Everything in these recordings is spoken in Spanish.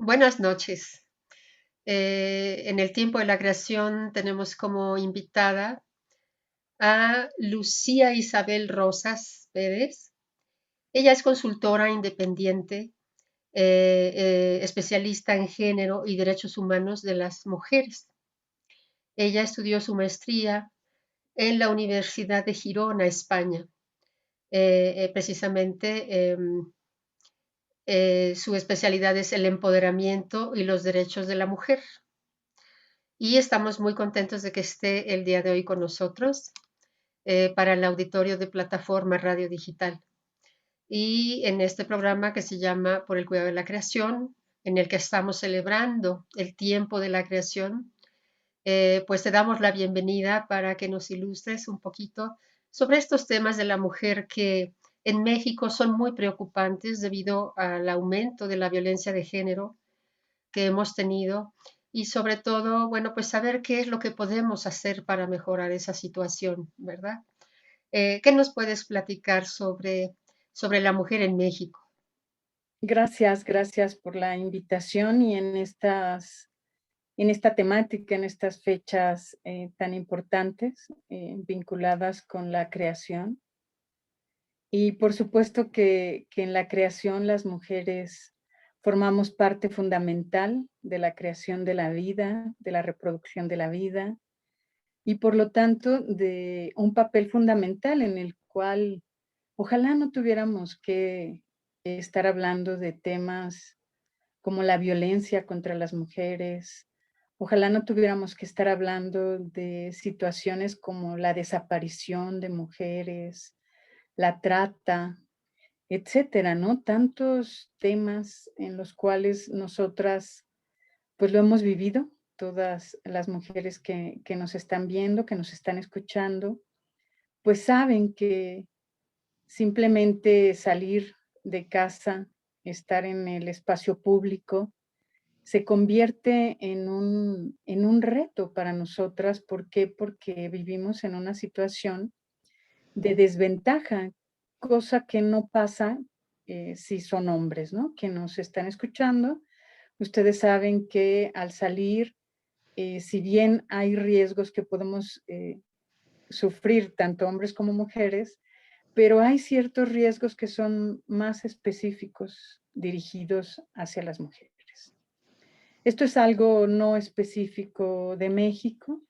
Buenas noches. En el tiempo de la creación tenemos como invitada a Lucía Isabel Rosas Pérez. Ella es consultora independiente, especialista en género y derechos humanos de las mujeres. Ella estudió su maestría en la Universidad de Girona, España. Precisamente su especialidad es el empoderamiento y los derechos de la mujer. Y estamos muy contentos de que esté el día de hoy con nosotros para el auditorio de Plataforma Radio Digital. Y en este programa que se llama Por el cuidado de la creación, en el que estamos celebrando el tiempo de la creación, pues te damos la bienvenida para que nos ilustres un poquito sobre estos temas de la mujer que en México son muy preocupantes debido al aumento de la violencia de género que hemos tenido y sobre todo, bueno, pues saber qué es lo que podemos hacer para mejorar esa situación, ¿verdad? ¿Qué nos puedes platicar sobre la mujer en México? Gracias por la invitación y en esta temática, en estas fechas tan importantes vinculadas con la creación. Y por supuesto que en la creación las mujeres formamos parte fundamental de la creación de la vida, de la reproducción de la vida y por lo tanto de un papel fundamental en el cual ojalá no tuviéramos que estar hablando de temas como la violencia contra las mujeres. Ojalá no tuviéramos que estar hablando de situaciones como la desaparición de mujeres, la trata, etcétera, ¿no? Tantos temas en los cuales nosotras, pues lo hemos vivido, todas las mujeres que nos están viendo, que nos están escuchando, pues saben que simplemente salir de casa, estar en el espacio público, se convierte en un reto para nosotras. ¿Por qué? Porque vivimos en una situación de desventaja, cosa que no pasa si son hombres, ¿no? Que nos están escuchando. Ustedes saben que al salir, si bien hay riesgos que podemos sufrir tanto hombres como mujeres, pero hay ciertos riesgos que son más específicos dirigidos hacia las mujeres. Esto es algo no específico de México.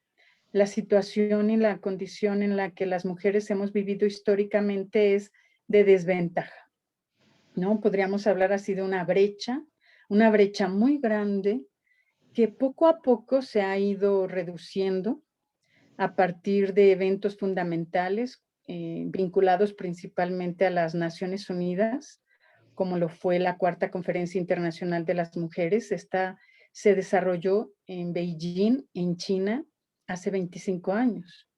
La situación y la condición en la que las mujeres hemos vivido históricamente es de desventaja, ¿no? Podríamos hablar así de una brecha muy grande que poco a poco se ha ido reduciendo a partir de eventos fundamentales vinculados principalmente a las Naciones Unidas, como lo fue la Cuarta Conferencia Internacional de las Mujeres. Esta se desarrolló en Beijing, en China, hace 25 años.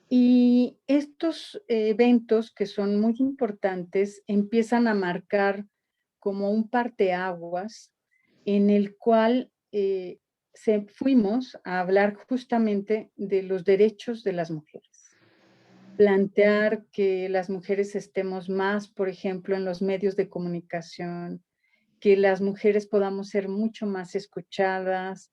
Y estos eventos, que son muy importantes, empiezan a marcar como un parteaguas en el cual fuimos a hablar justamente de los derechos de las mujeres. Plantear que las mujeres estemos más, por ejemplo, en los medios de comunicación, que las mujeres podamos ser mucho más escuchadas,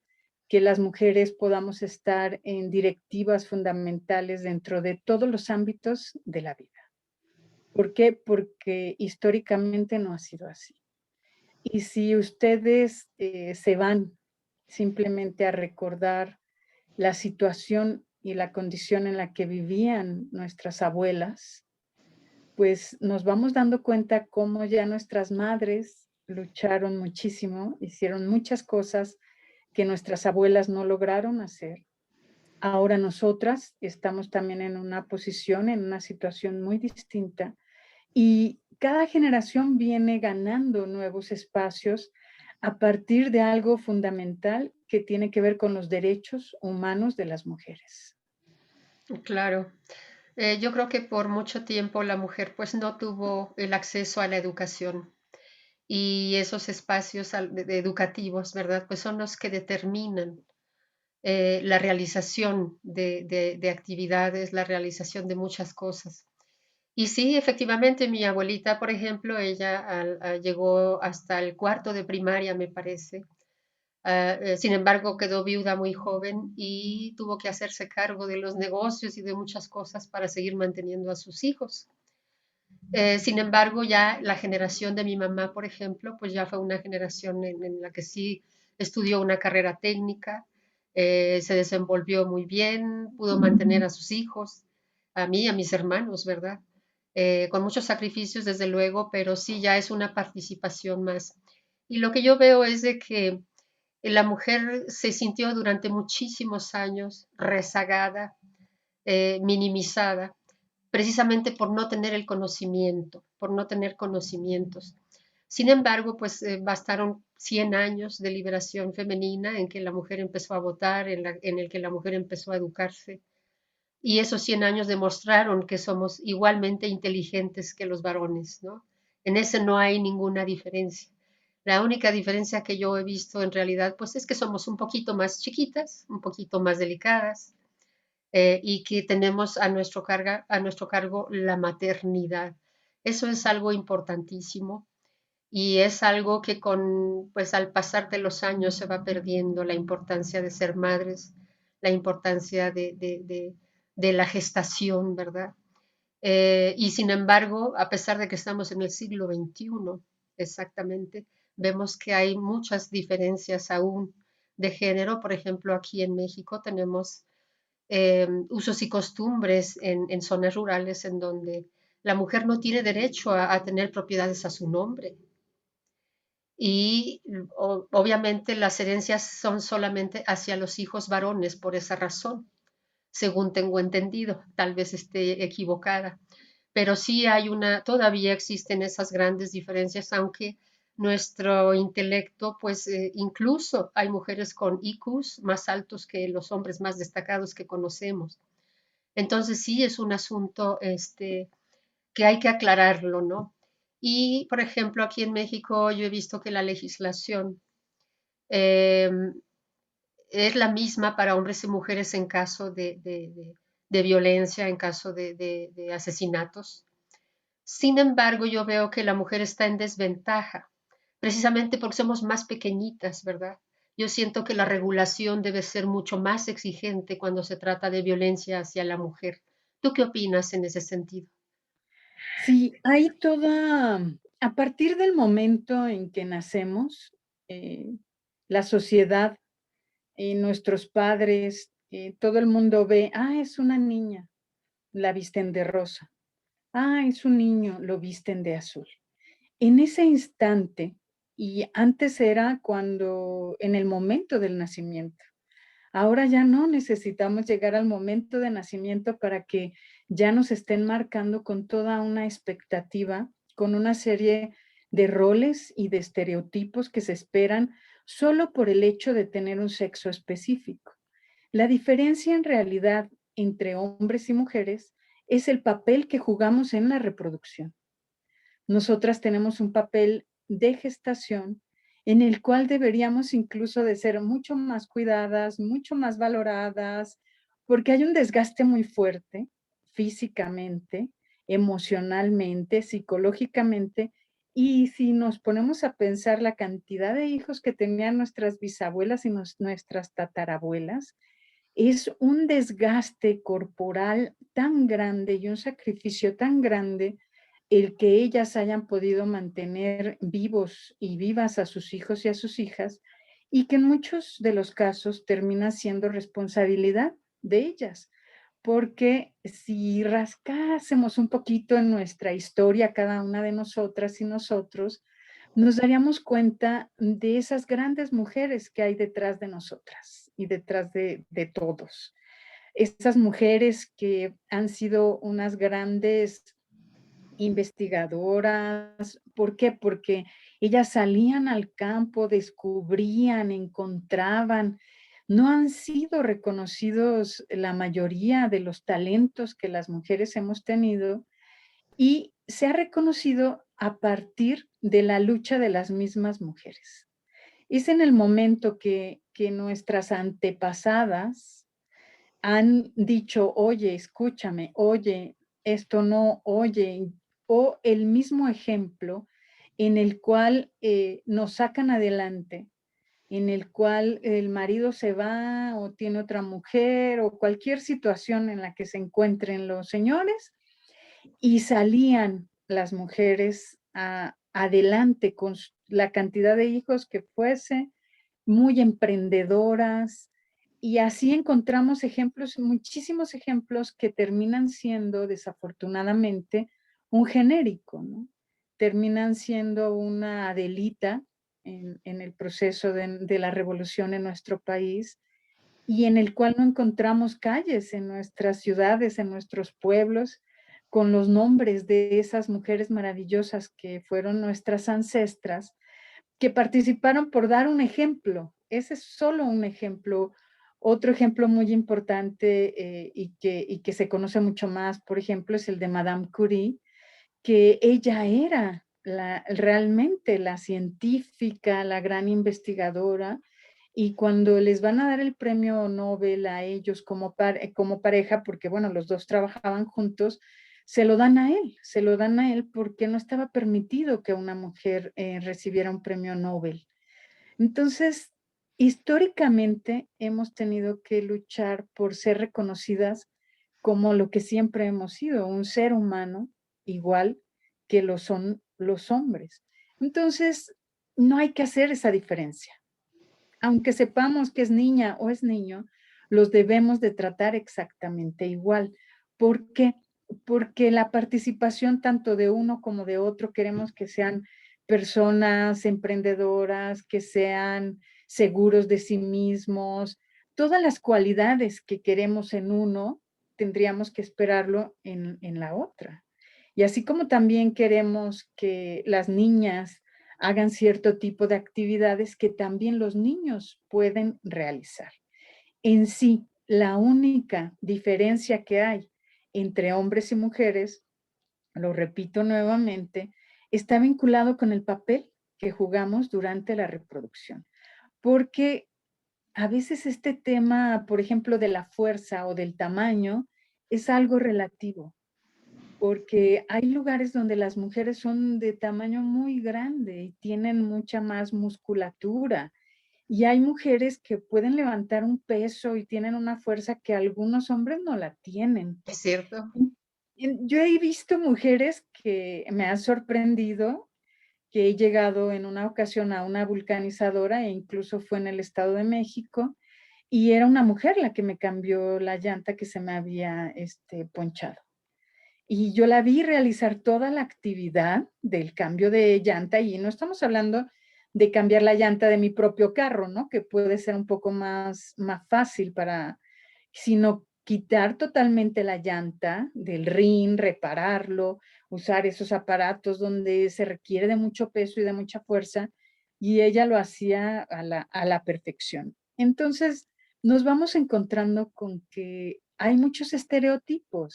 que las mujeres podamos estar en directivas fundamentales dentro de todos los ámbitos de la vida. ¿Por qué? Porque históricamente no ha sido así. Y si ustedes se van simplemente a recordar la situación y la condición en la que vivían nuestras abuelas, pues nos vamos dando cuenta cómo ya nuestras madres lucharon muchísimo, hicieron muchas cosas que nuestras abuelas no lograron hacer. Ahora nosotras estamos también en una posición, en una situación muy distinta y cada generación viene ganando nuevos espacios a partir de algo fundamental que tiene que ver con los derechos humanos de las mujeres. Claro. Yo creo que por mucho tiempo la mujer pues no tuvo el acceso a la educación y esos espacios educativos, ¿verdad? Pues son los que determinan la realización de actividades, la realización de muchas cosas. Y sí, efectivamente, mi abuelita, por ejemplo, ella llegó hasta el cuarto de primaria, me parece. Sin embargo, quedó viuda muy joven y tuvo que hacerse cargo de los negocios y de muchas cosas para seguir manteniendo a sus hijos. Sin embargo, ya la generación de mi mamá, por ejemplo, pues ya fue una generación en la que sí estudió una carrera técnica, se desenvolvió muy bien, pudo mantener a sus hijos, a mí, a mis hermanos, ¿verdad? Con muchos sacrificios, desde luego, pero sí ya es una participación más. Y lo que yo veo es de que la mujer se sintió durante muchísimos años rezagada, minimizada, precisamente por no tener el conocimiento, por no tener conocimientos. Sin embargo, pues bastaron 100 años de liberación femenina en que la mujer empezó a votar, en el que la mujer empezó a educarse, y esos 100 años demostraron que somos igualmente inteligentes que los varones, ¿no? En ese no hay ninguna diferencia. La única diferencia que yo he visto en realidad, pues es que somos un poquito más chiquitas, un poquito más delicadas, y que tenemos a nuestro cargo la maternidad. Eso es algo importantísimo y es algo que pues al pasar de los años se va perdiendo la importancia de ser madres, la importancia de la gestación, ¿verdad? Y sin embargo, a pesar de que estamos en el siglo XXI, exactamente, vemos que hay muchas diferencias aún de género. Por ejemplo, aquí en México tenemos usos y costumbres en zonas rurales en donde la mujer no tiene derecho a tener propiedades a su nombre. Y obviamente las herencias son solamente hacia los hijos varones por esa razón, según tengo entendido, tal vez esté equivocada, pero sí hay todavía existen esas grandes diferencias, aunque nuestro intelecto, pues incluso hay mujeres con IQs más altos que los hombres más destacados que conocemos. Entonces sí es un asunto que hay que aclararlo, ¿no? Y, por ejemplo, aquí en México yo he visto que la legislación eh, es la misma para hombres y mujeres en caso de violencia, en caso de asesinatos. Sin embargo, yo veo que la mujer está en desventaja, precisamente porque somos más pequeñitas, ¿verdad? Yo siento que la regulación debe ser mucho más exigente cuando se trata de violencia hacia la mujer. ¿Tú qué opinas en ese sentido? Sí, hay toda a partir del momento en que nacemos, eh, la sociedad, nuestros padres, todo el mundo ve, es una niña, la visten de rosa. Es un niño, lo visten de azul. En ese instante, y antes era cuando en el momento del nacimiento. Ahora ya no necesitamos llegar al momento de nacimiento para que ya nos estén marcando con toda una expectativa, con una serie de roles y de estereotipos que se esperan solo por el hecho de tener un sexo específico. La diferencia en realidad entre hombres y mujeres es el papel que jugamos en la reproducción. Nosotras tenemos un papel de gestación en el cual deberíamos incluso de ser mucho más cuidadas, mucho más valoradas, porque hay un desgaste muy fuerte físicamente, emocionalmente, psicológicamente, y si nos ponemos a pensar la cantidad de hijos que tenían nuestras bisabuelas y nuestras tatarabuelas, es un desgaste corporal tan grande y un sacrificio tan grande el que ellas hayan podido mantener vivos y vivas a sus hijos y a sus hijas, y que en muchos de los casos termina siendo responsabilidad de ellas. Porque si rascásemos un poquito en nuestra historia, cada una de nosotras y nosotros, nos daríamos cuenta de esas grandes mujeres que hay detrás de nosotras y detrás de todos. Esas mujeres que han sido unas grandes investigadoras. ¿Por qué? Porque ellas salían al campo, descubrían, encontraban. No han sido reconocidos la mayoría de los talentos que las mujeres hemos tenido y se ha reconocido a partir de la lucha de las mismas mujeres. Es en el momento que nuestras antepasadas han dicho, oye, escúchame, oye, esto no, oye, o el mismo ejemplo en el cual nos sacan adelante, en el cual el marido se va o tiene otra mujer o cualquier situación en la que se encuentren los señores y salían las mujeres adelante con la cantidad de hijos que fuese, muy emprendedoras, y así encontramos ejemplos, muchísimos ejemplos que terminan siendo desafortunadamente un genérico, ¿no? Terminan siendo una Adelita en el proceso de la revolución en nuestro país y en el cual no encontramos calles en nuestras ciudades, en nuestros pueblos, con los nombres de esas mujeres maravillosas que fueron nuestras ancestras, que participaron por dar un ejemplo. Ese es solo un ejemplo. Otro ejemplo muy importante y que se conoce mucho más, por ejemplo, es el de Madame Curie, que ella era realmente la científica, la gran investigadora, y cuando les van a dar el premio Nobel a ellos como pareja, porque bueno, los dos trabajaban juntos, se lo dan a él porque no estaba permitido que una mujer recibiera un premio Nobel. Entonces, históricamente hemos tenido que luchar por ser reconocidas como lo que siempre hemos sido, un ser humano igual que lo son los hombres. Entonces, no hay que hacer esa diferencia. Aunque sepamos que es niña o es niño, los debemos de tratar exactamente igual. ¿Por qué? Porque la participación tanto de uno como de otro queremos que sean personas emprendedoras, que sean seguros de sí mismos. Todas las cualidades que queremos en uno, tendríamos que esperarlo en la otra. Y así como también queremos que las niñas hagan cierto tipo de actividades que también los niños pueden realizar. En sí, la única diferencia que hay entre hombres y mujeres, lo repito nuevamente, está vinculado con el papel que jugamos durante la reproducción. Porque a veces este tema, por ejemplo, de la fuerza o del tamaño, es algo relativo porque hay lugares donde las mujeres son de tamaño muy grande y tienen mucha más musculatura. Y hay mujeres que pueden levantar un peso y tienen una fuerza que algunos hombres no la tienen. ¿Es cierto? Yo he visto mujeres que me ha sorprendido, que he llegado en una ocasión a una vulcanizadora e incluso fue en el Estado de México y era una mujer la que me cambió la llanta que se me había ponchado. Y yo la vi realizar toda la actividad del cambio de llanta y no estamos hablando de cambiar la llanta de mi propio carro, ¿no? Que puede ser un poco más fácil sino quitar totalmente la llanta del rin, repararlo, usar esos aparatos donde se requiere de mucho peso y de mucha fuerza, y ella lo hacía a la perfección. Entonces, nos vamos encontrando con que hay mucho estereotipo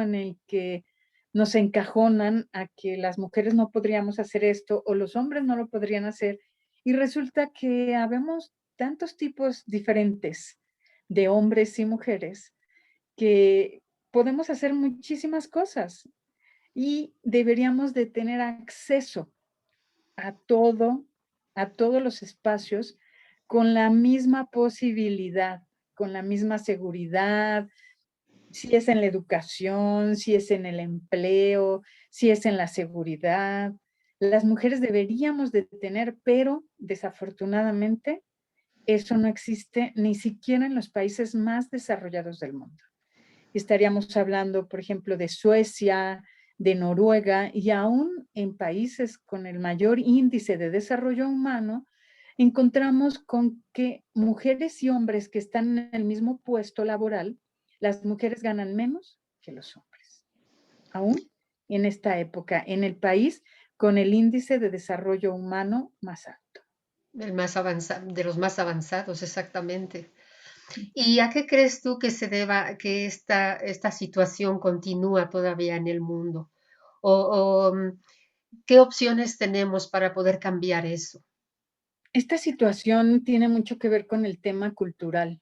en el que nos encajonan a que las mujeres no podríamos hacer esto o los hombres no lo podrían hacer, y resulta que habemos tantos tipos diferentes de hombres y mujeres que podemos hacer muchísimas cosas y deberíamos de tener acceso a todo, a todos los espacios con la misma posibilidad, con la misma seguridad, si es en la educación, si es en el empleo, si es en la seguridad. Las mujeres deberíamos de tener, pero desafortunadamente eso no existe ni siquiera en los países más desarrollados del mundo. Estaríamos hablando, por ejemplo, de Suecia, de Noruega y aún en países con el mayor índice de desarrollo humano, encontramos con que mujeres y hombres que están en el mismo puesto laboral, las mujeres ganan menos que los hombres. Aún en esta época, en el país con el índice de desarrollo humano más alto. De los más avanzados, exactamente. ¿Y a qué crees tú que se deba que esta situación continúa todavía en el mundo? O ¿qué opciones tenemos para poder cambiar eso? Esta situación tiene mucho que ver con el tema cultural,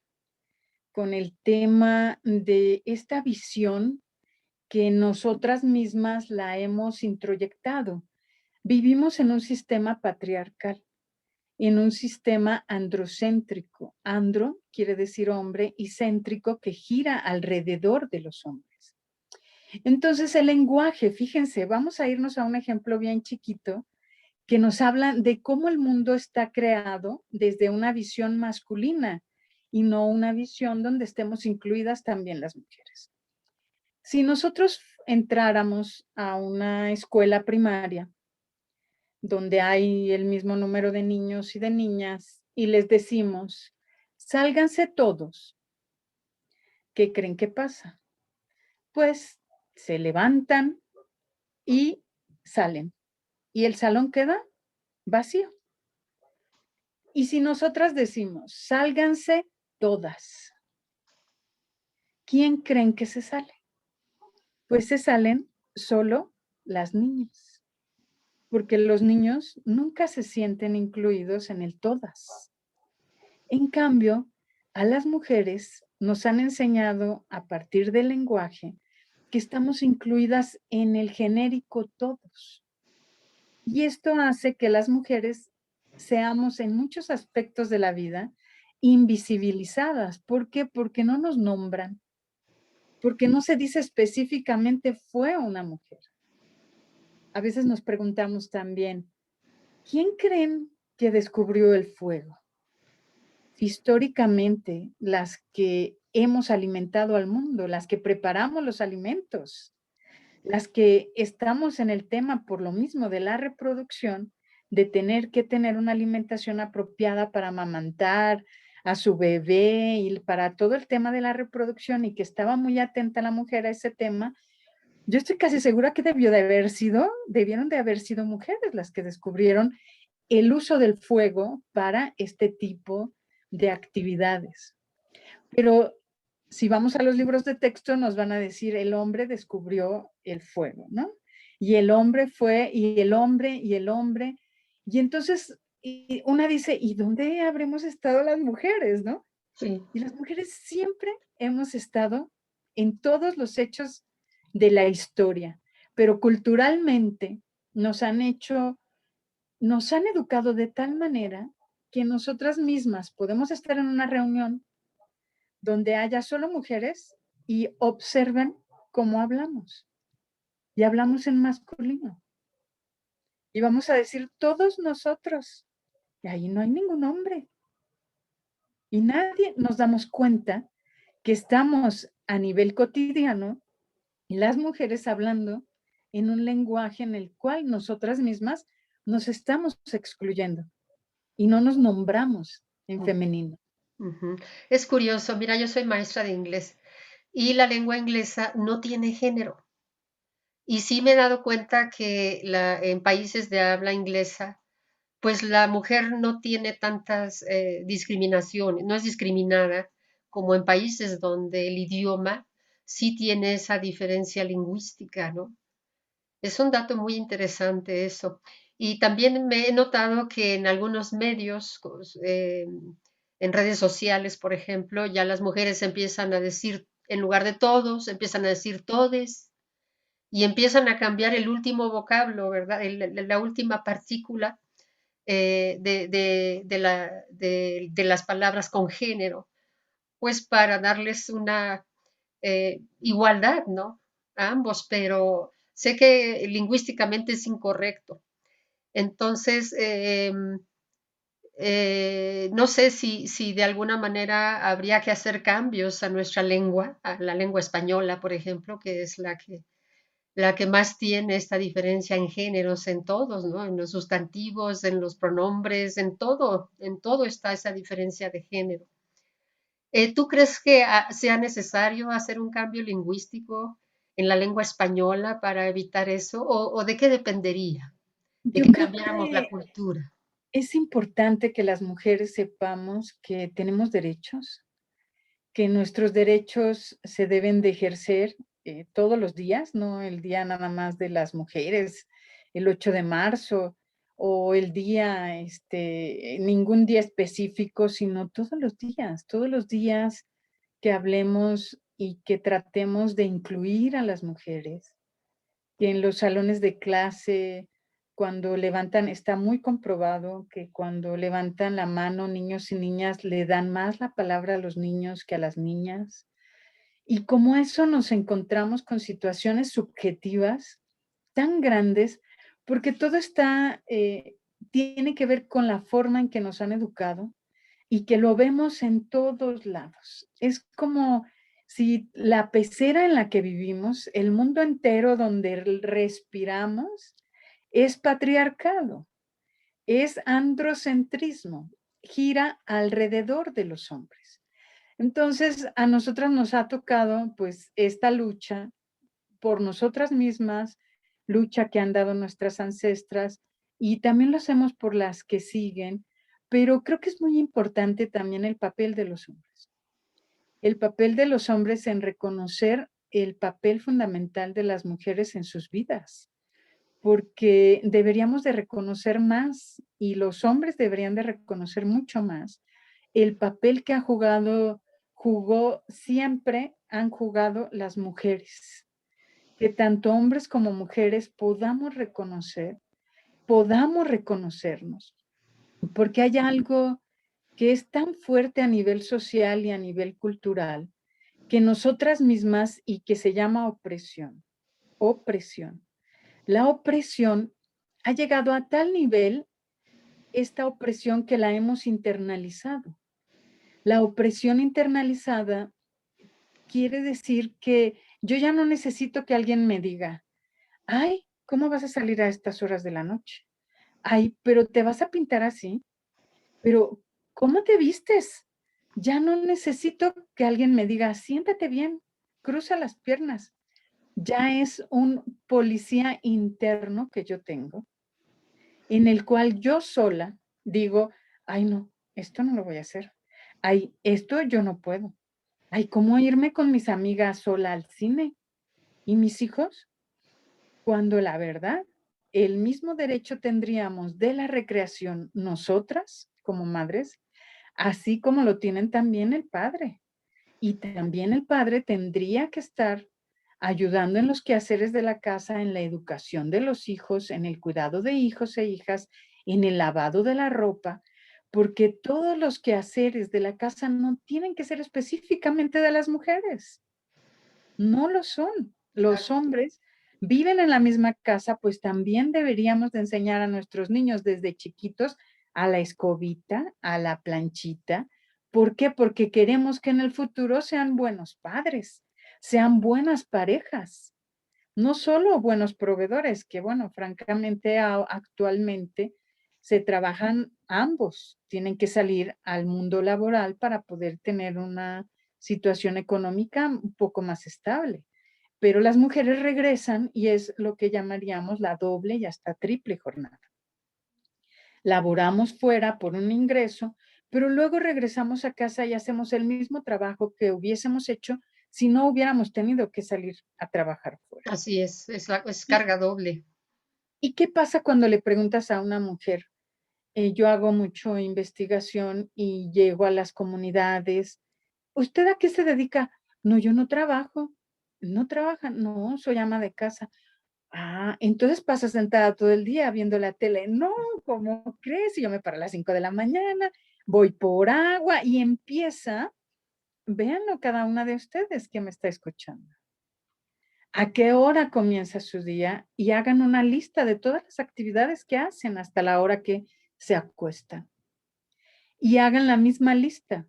con el tema de esta visión. que nosotras mismas la hemos introyectado. Vivimos en un sistema patriarcal, en un sistema androcéntrico. Andro quiere decir hombre y céntrico, que gira alrededor de los hombres. Entonces el lenguaje, fíjense, vamos a irnos a un ejemplo bien chiquito que nos habla de cómo el mundo está creado desde una visión masculina y no una visión donde estemos incluidas también las mujeres. Si nosotros entráramos a una escuela primaria donde hay el mismo número de niños y de niñas y les decimos, sálganse todos, ¿qué creen que pasa? Pues se levantan y salen y el salón queda vacío. Y si nosotras decimos, sálganse todas, ¿quién creen que se sale? Pues se salen solo las niñas, porque los niños nunca se sienten incluidos en el todas. En cambio, a las mujeres nos han enseñado a partir del lenguaje que estamos incluidas en el genérico todos. Y esto hace que las mujeres seamos en muchos aspectos de la vida invisibilizadas. ¿Por qué? Porque no nos nombran, porque no se dice específicamente fue una mujer. A veces nos preguntamos también, ¿quién creen que descubrió el fuego? Históricamente, las que hemos alimentado al mundo, las que preparamos los alimentos, las que estamos en el tema por lo mismo de la reproducción, de tener que tener una alimentación apropiada para amamantar a su bebé y para todo el tema de la reproducción, y que estaba muy atenta la mujer a ese tema. Yo estoy casi segura que debieron de haber sido mujeres las que descubrieron el uso del fuego para este tipo de actividades. Pero si vamos a los libros de texto, nos van a decir el hombre descubrió el fuego, ¿no? Y el hombre fue, y el hombre, y el hombre. Y entonces una dice, ¿y dónde habremos estado las mujeres, no? Sí. Y las mujeres siempre hemos estado en todos los hechos de la historia, pero culturalmente nos han educado de tal manera que nosotras mismas podemos estar en una reunión donde haya solo mujeres y observen cómo hablamos. Y hablamos en masculino. Y vamos a decir todos nosotros. Y ahí no hay ningún hombre. Y nadie nos damos cuenta que estamos a nivel cotidiano, las mujeres hablando en un lenguaje en el cual nosotras mismas nos estamos excluyendo y no nos nombramos en femenino. Ujú. Es curioso, mira, yo soy maestra de inglés y la lengua inglesa no tiene género. Y sí me he dado cuenta que en países de habla inglesa, pues la mujer no tiene tantas discriminaciones, no es discriminada como en países donde el idioma sí tiene esa diferencia lingüística, ¿no? Es un dato muy interesante eso. Y también me he notado que en algunos medios, en redes sociales, por ejemplo, ya las mujeres empiezan a decir, en lugar de todos, empiezan a decir todes y empiezan a cambiar el último vocablo, ¿verdad? La última partícula de las palabras con género, pues para darles una igualdad, ¿no? A ambos, pero sé que lingüísticamente es incorrecto. Entonces, no sé si de alguna manera habría que hacer cambios a nuestra lengua, a la lengua española, por ejemplo, que es la que más tiene esta diferencia en géneros, en todos, ¿no? En los sustantivos, en los pronombres, en todo está esa diferencia de género. ¿Tú crees que sea necesario hacer un cambio lingüístico en la lengua española para evitar eso? ¿O de qué dependería? De Yo que creo cambiáramos la que cultura. es importante que las mujeres sepamos que tenemos derechos, que nuestros derechos se deben de ejercer todos los días, no el día nada más de las mujeres, el 8 de marzo, o el día, ningún día específico, sino todos los días que hablemos y que tratemos de incluir a las mujeres, que en los salones de clase, cuando levantan, está muy comprobado que cuando levantan la mano niños y niñas le dan más la palabra a los niños que a las niñas. Y como eso nos encontramos con situaciones subjetivas tan grandes, porque todo está, tiene que ver con la forma en que nos han educado y que lo vemos en todos lados. Es como si la pecera en la que vivimos, el mundo entero donde respiramos, es patriarcado, es androcentrismo, gira alrededor de los hombres. Entonces, a nosotras nos ha tocado, pues, esta lucha por nosotras mismas, lucha que han dado nuestras ancestras, y también lo hacemos por las que siguen, pero creo que es muy importante también el papel de los hombres. El papel de los hombres en reconocer el papel fundamental de las mujeres en sus vidas, porque deberíamos de reconocer más, y los hombres deberían de reconocer mucho más el papel que siempre han jugado las mujeres. Que tanto hombres como mujeres podamos reconocernos, porque hay algo que es tan fuerte a nivel social y a nivel cultural, que nosotras mismas y que se llama opresión. Opresión. La opresión ha llegado a tal nivel, esta opresión, que la hemos internalizado. La opresión internalizada quiere decir que yo ya no necesito que alguien me diga, ay, ¿cómo vas a salir a estas horas de la noche? Ay, pero te vas a pintar así, pero ¿cómo te vistes? Ya no necesito que alguien me diga, siéntate bien, cruza las piernas. Ya es un policía interno que yo tengo, en el cual yo sola digo, ay, no, esto no lo voy a hacer. Ay, esto yo no puedo. Ay, ¿cómo irme con mis amigas sola al cine? ¿Y mis hijos? Cuando la verdad, el mismo derecho tendríamos de la recreación nosotras como madres, así como lo tienen también el padre. Y también el padre tendría que estar ayudando en los quehaceres de la casa, en la educación de los hijos, en el cuidado de hijos e hijas, en el lavado de la ropa, porque todos los quehaceres de la casa no tienen que ser específicamente de las mujeres. No lo son. Los hombres viven en la misma casa, pues también deberíamos de enseñar a nuestros niños desde chiquitos a la escobita, a la planchita. ¿Por qué? Porque queremos que en el futuro sean buenos padres, sean buenas parejas, no solo buenos proveedores, que bueno, francamente actualmente se trabajan ambos, tienen que salir al mundo laboral para poder tener una situación económica un poco más estable. Pero las mujeres regresan y es lo que llamaríamos la doble y hasta triple jornada. Laboramos fuera por un ingreso, pero luego regresamos a casa y hacemos el mismo trabajo que hubiésemos hecho si no hubiéramos tenido que salir a trabajar fuera. Así es ¿Y, carga doble. y qué pasa cuando le preguntas a una mujer? Yo hago mucho investigación y llego a las comunidades. ¿Usted a qué se dedica? No, yo no trabajo. ¿No trabaja? No, soy ama de casa. Ah, entonces pasa sentada todo el día viendo la tele. No, ¿cómo crees? Y yo me paro a las 5 de la mañana, voy por agua y empieza, véanlo cada una de ustedes que me está escuchando. ¿A qué hora comienza su día? Y hagan una lista de todas las actividades que hacen hasta la hora que se acuestan. Y hagan la misma lista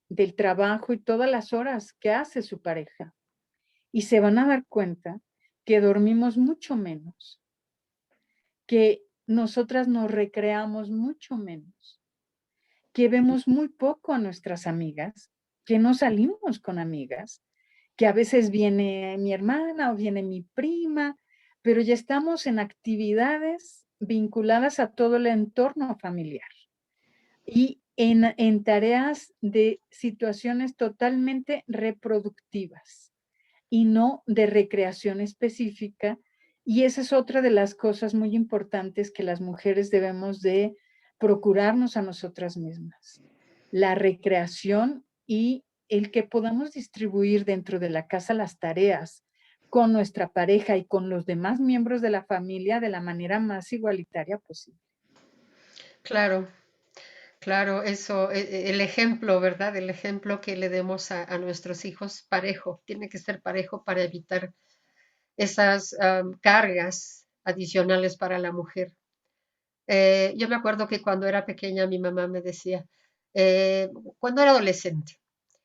del trabajo y todas las horas que hace su pareja. Y se van a dar cuenta que dormimos mucho menos, que nosotras nos recreamos mucho menos, que vemos muy poco a nuestras amigas, que no salimos con amigas, que a veces viene mi hermana o viene mi prima, pero ya estamos en actividades vinculadas a todo el entorno familiar y en tareas de situaciones totalmente reproductivas y no de recreación específica. Y esa es otra de las cosas muy importantes que las mujeres debemos de procurarnos a nosotras mismas. La recreación y el que podamos distribuir dentro de la casa las tareas con nuestra pareja y con los demás miembros de la familia de la manera más igualitaria posible. Claro, claro, eso, el ejemplo, ¿verdad? El ejemplo que le demos a nuestros hijos parejo, tiene que ser parejo para evitar esas cargas adicionales para la mujer. Yo me acuerdo que cuando era pequeña mi mamá me decía, eh, cuando era adolescente,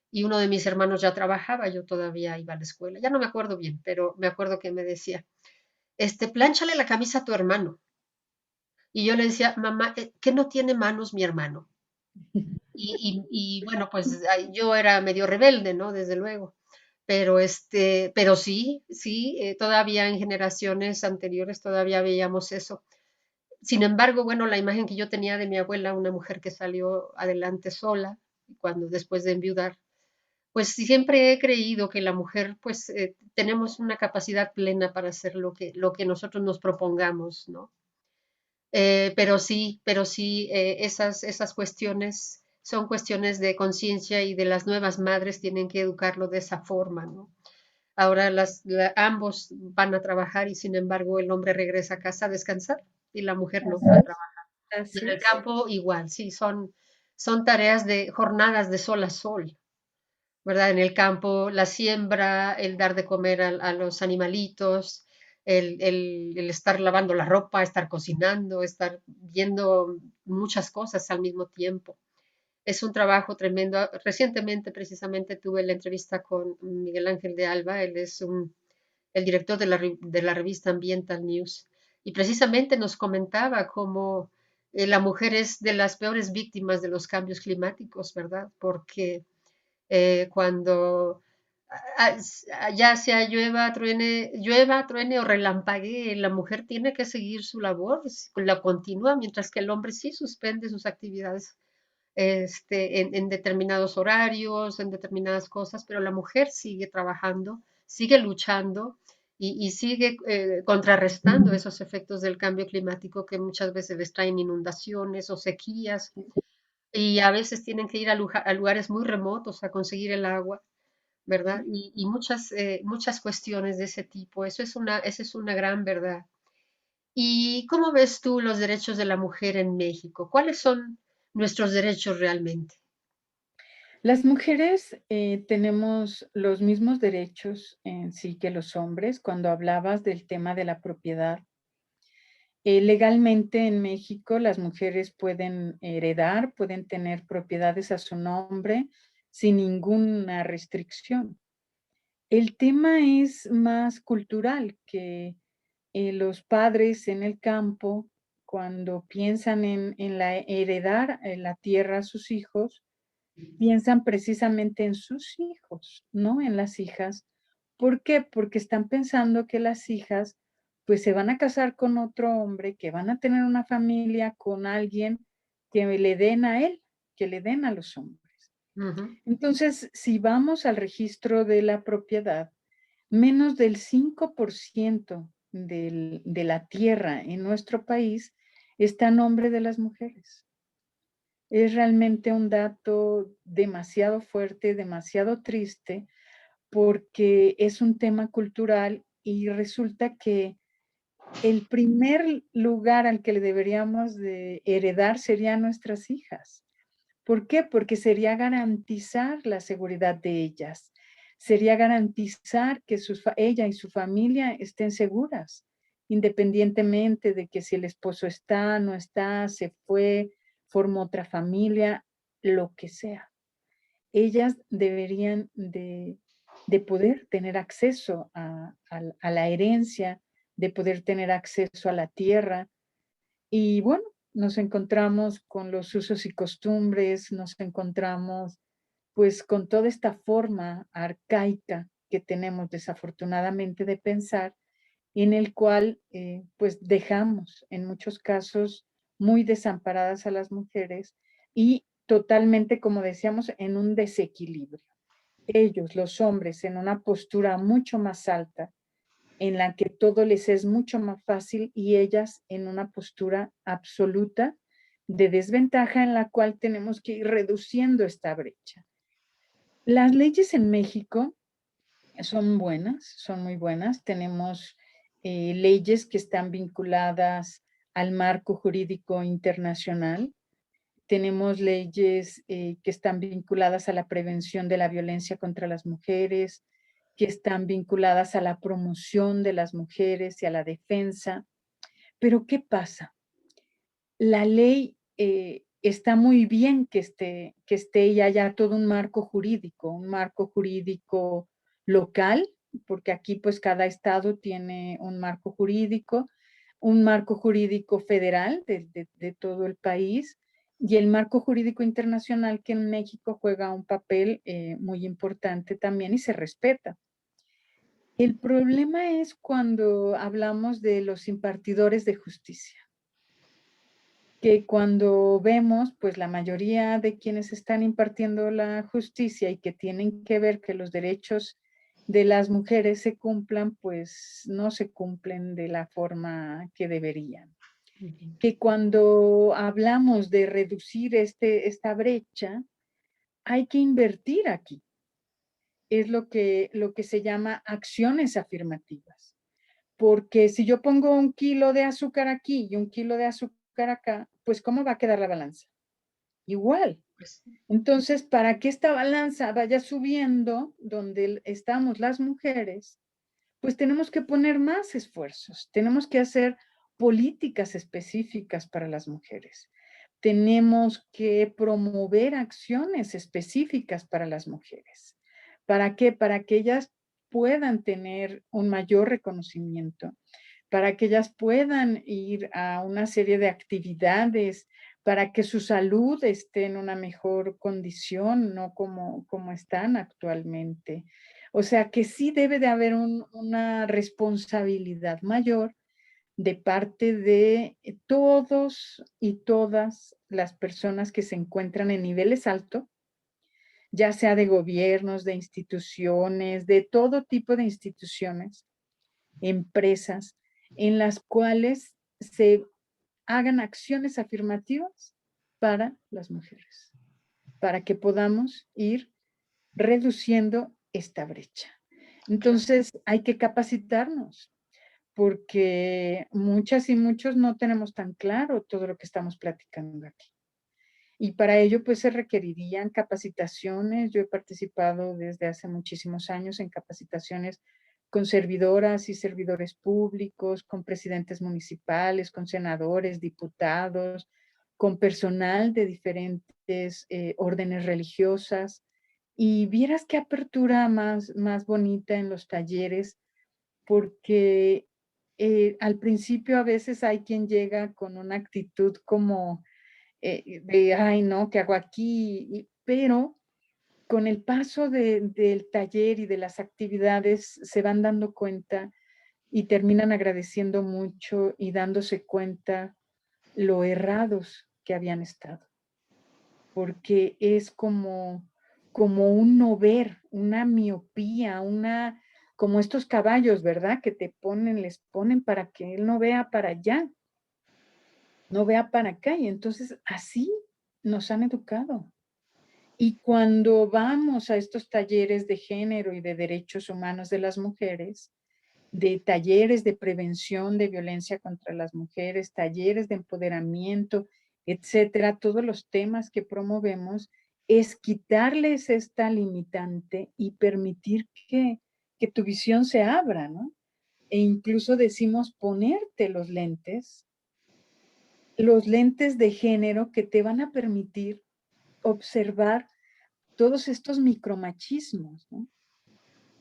y uno de mis hermanos ya trabajaba, yo todavía iba a la escuela, ya no me acuerdo bien, pero me acuerdo que me decía, plánchale la camisa a tu hermano. Y yo le decía, mamá, ¿qué no tiene manos mi hermano? Y bueno, pues yo era medio rebelde, ¿no? Desde luego. Pero sí, sí, todavía en generaciones anteriores todavía veíamos eso. Sin embargo, bueno, la imagen que yo tenía de mi abuela, una mujer que salió adelante sola, cuando después de enviudar, pues siempre he creído que la mujer, pues tenemos una capacidad plena para hacer lo que nosotros nos propongamos, ¿no? Pero sí, esas cuestiones son cuestiones de conciencia y de las nuevas madres tienen que educarlo de esa forma, ¿no? Ahora ambos van a trabajar y sin embargo el hombre regresa a casa a descansar y la mujer no Así a es. trabajar. Y en Así el es. campo igual, sí, son tareas de jornadas de sol a sol, ¿verdad? En el campo, la siembra, el dar de comer a los animalitos, el estar lavando la ropa, estar cocinando, estar viendo muchas cosas al mismo tiempo. Es un trabajo tremendo. Recientemente, precisamente, tuve la entrevista con Miguel Ángel de Alba, él es el director de la revista Ambiental News, y precisamente nos comentaba cómo la mujer es de las peores víctimas de los cambios climáticos, ¿verdad? Porque cuando ya sea llueva, truene o relampaguee, la mujer tiene que seguir su labor, la continúa, mientras que el hombre sí suspende sus actividades en determinados horarios, en determinadas cosas, pero la mujer sigue trabajando, sigue luchando y sigue contrarrestando esos efectos del cambio climático que muchas veces les traen inundaciones o sequías y a veces tienen que ir a lugares muy remotos a conseguir el agua, ¿verdad? Sí. Y muchas cuestiones de ese tipo. Esa es una gran verdad. ¿Y cómo ves tú los derechos de la mujer en México? ¿Cuáles son nuestros derechos realmente? Las mujeres tenemos los mismos derechos en sí que los hombres. Cuando hablabas del tema de la propiedad, legalmente en México las mujeres pueden heredar, pueden tener propiedades a su nombre sin ninguna restricción. El tema es más cultural, que los padres en el campo, cuando piensan en la heredar la tierra a sus hijos, piensan precisamente en sus hijos, no en las hijas. ¿Por qué? Porque están pensando que las hijas, pues, se van a casar con otro hombre, que van a tener una familia con alguien que le den a él, que le den a los hombres. Ujú. Entonces, si vamos al registro de la propiedad, menos del 5% de la tierra en nuestro país está a nombre de las mujeres. Es realmente un dato demasiado fuerte, demasiado triste, porque es un tema cultural y resulta que el primer lugar al que le deberíamos de heredar serían nuestras hijas. ¿Por qué? Porque sería garantizar la seguridad de ellas, sería garantizar que ella y su familia estén seguras, independientemente de que si el esposo está, no está, se fue, formó otra familia, lo que sea. Ellas deberían de poder tener acceso a la herencia, de poder tener acceso a la tierra, y bueno, nos encontramos con los usos y costumbres, nos encontramos pues con toda esta forma arcaica que tenemos desafortunadamente de pensar, en el cual pues dejamos en muchos casos muy desamparadas a las mujeres y totalmente, como decíamos, en un desequilibrio. Ellos, los hombres, en una postura mucho más alta, en la que todo les es mucho más fácil y ellas en una postura absoluta de desventaja en la cual tenemos que ir reduciendo esta brecha. Las leyes en México son buenas, son muy buenas. Tenemos leyes que están vinculadas al marco jurídico internacional. Tenemos leyes que están vinculadas a la prevención de la violencia contra las mujeres, que están vinculadas a la promoción de las mujeres y a la defensa. Pero ¿qué pasa? La ley está muy bien que esté y haya todo un marco jurídico local, porque aquí pues cada estado tiene un marco jurídico federal de todo el país y el marco jurídico internacional que en México juega un papel muy importante también y se respeta. El problema es cuando hablamos de los impartidores de justicia, que cuando vemos, pues la mayoría de quienes están impartiendo la justicia y que tienen que ver que los derechos de las mujeres se cumplan, pues no se cumplen de la forma que deberían. Que cuando hablamos de reducir esta brecha, hay que invertir aquí. Es lo que se llama acciones afirmativas. Porque si yo pongo 1 kilo de azúcar aquí y 1 kilo de azúcar acá, pues ¿cómo va a quedar la balanza? Igual. Pues, Entonces, para que esta balanza vaya subiendo, donde estamos las mujeres, pues tenemos que poner más esfuerzos, tenemos que hacer políticas específicas para las mujeres, tenemos que promover acciones específicas para las mujeres. ¿Para qué? Para que ellas puedan tener un mayor reconocimiento, para que ellas puedan ir a una serie de actividades, para que su salud esté en una mejor condición, no como están actualmente. O sea que sí debe de haber una responsabilidad mayor de parte de todos y todas las personas que se encuentran en niveles altos, ya sea de gobiernos, de instituciones, de todo tipo de instituciones, empresas, en las cuales se hagan acciones afirmativas para las mujeres, para que podamos ir reduciendo esta brecha. claro. Entonces, hay que capacitarnos, porque muchas y muchos no tenemos tan claro todo lo que estamos platicando aquí. Y para ello, pues se requerirían capacitaciones. Yo he participado desde hace muchísimos años en capacitaciones con servidoras y servidores públicos, con presidentes municipales, con senadores, diputados, con personal de diferentes órdenes religiosas. Y vieras qué apertura más bonita en los talleres, porque al principio a veces hay quien llega con una actitud como de, ay, no, ¿qué hago aquí? Pero con el paso del taller y de las actividades se van dando cuenta y terminan agradeciendo mucho y dándose cuenta lo errados que habían estado, porque es como un no ver, una miopía, como estos caballos, ¿verdad? Que les ponen para que él no vea para allá, no vea para acá, y entonces así nos han educado. Y cuando vamos a estos talleres de género y de derechos humanos de las mujeres, de talleres de prevención de violencia contra las mujeres, talleres de empoderamiento, etcétera, todos los temas que promovemos, es quitarles esta limitante y permitir que tu visión se abra, ¿no? E incluso decimos ponerte los lentes de género que te van a permitir observar todos estos micromachismos, ¿no?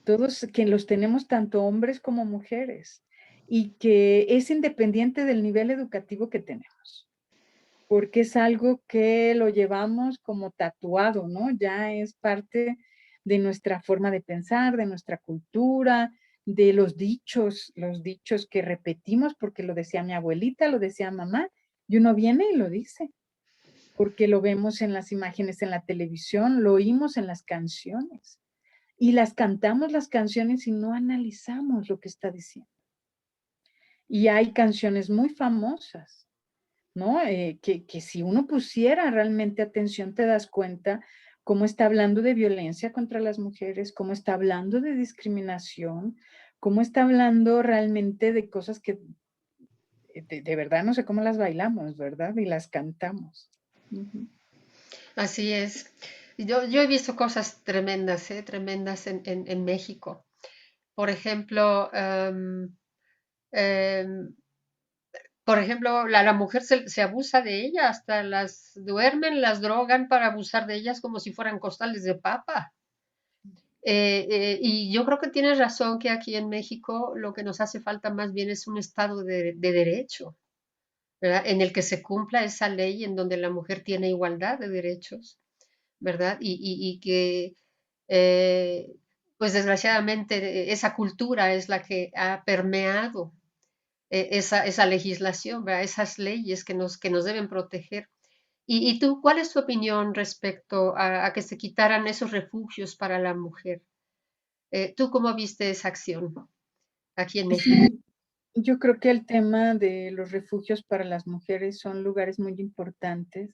Todos que los tenemos tanto hombres como mujeres y que es independiente del nivel educativo que tenemos, porque es algo que lo llevamos como tatuado, ¿no? Ya es parte de nuestra forma de pensar, de nuestra cultura, de los dichos que repetimos porque lo decía mi abuelita, lo decía mamá, y uno viene y lo dice, porque lo vemos en las imágenes en la televisión, lo oímos en las canciones. Y las cantamos las canciones y no analizamos lo que está diciendo. Y hay canciones muy famosas, ¿no? Que si uno pusiera realmente atención te das cuenta cómo está hablando de violencia contra las mujeres, cómo está hablando de discriminación, cómo está hablando realmente de cosas que de verdad no sé cómo las bailamos, ¿verdad? Y las cantamos. Ujú. Así es. Yo he visto cosas tremendas, tremendas en México. Por ejemplo, em, la mujer se abusa de ella, hasta las duermen, las drogan para abusar de ellas como si fueran costales de papa. Y yo creo que tienes razón que aquí en México lo que nos hace falta más bien es un estado de derecho, ¿verdad? En el que se cumpla esa ley en donde la mujer tiene igualdad de derechos, ¿verdad? Y que, eh, pues desgraciadamente, esa cultura es la que ha permeado esa legislación, ¿verdad? Esas leyes que nos deben proteger. Y tú, ¿cuál es tu opinión respecto a que se quitaran esos refugios para la mujer? ¿Tú cómo viste esa acción aquí en México? Sí, yo creo que el tema de los refugios para las mujeres son lugares muy importantes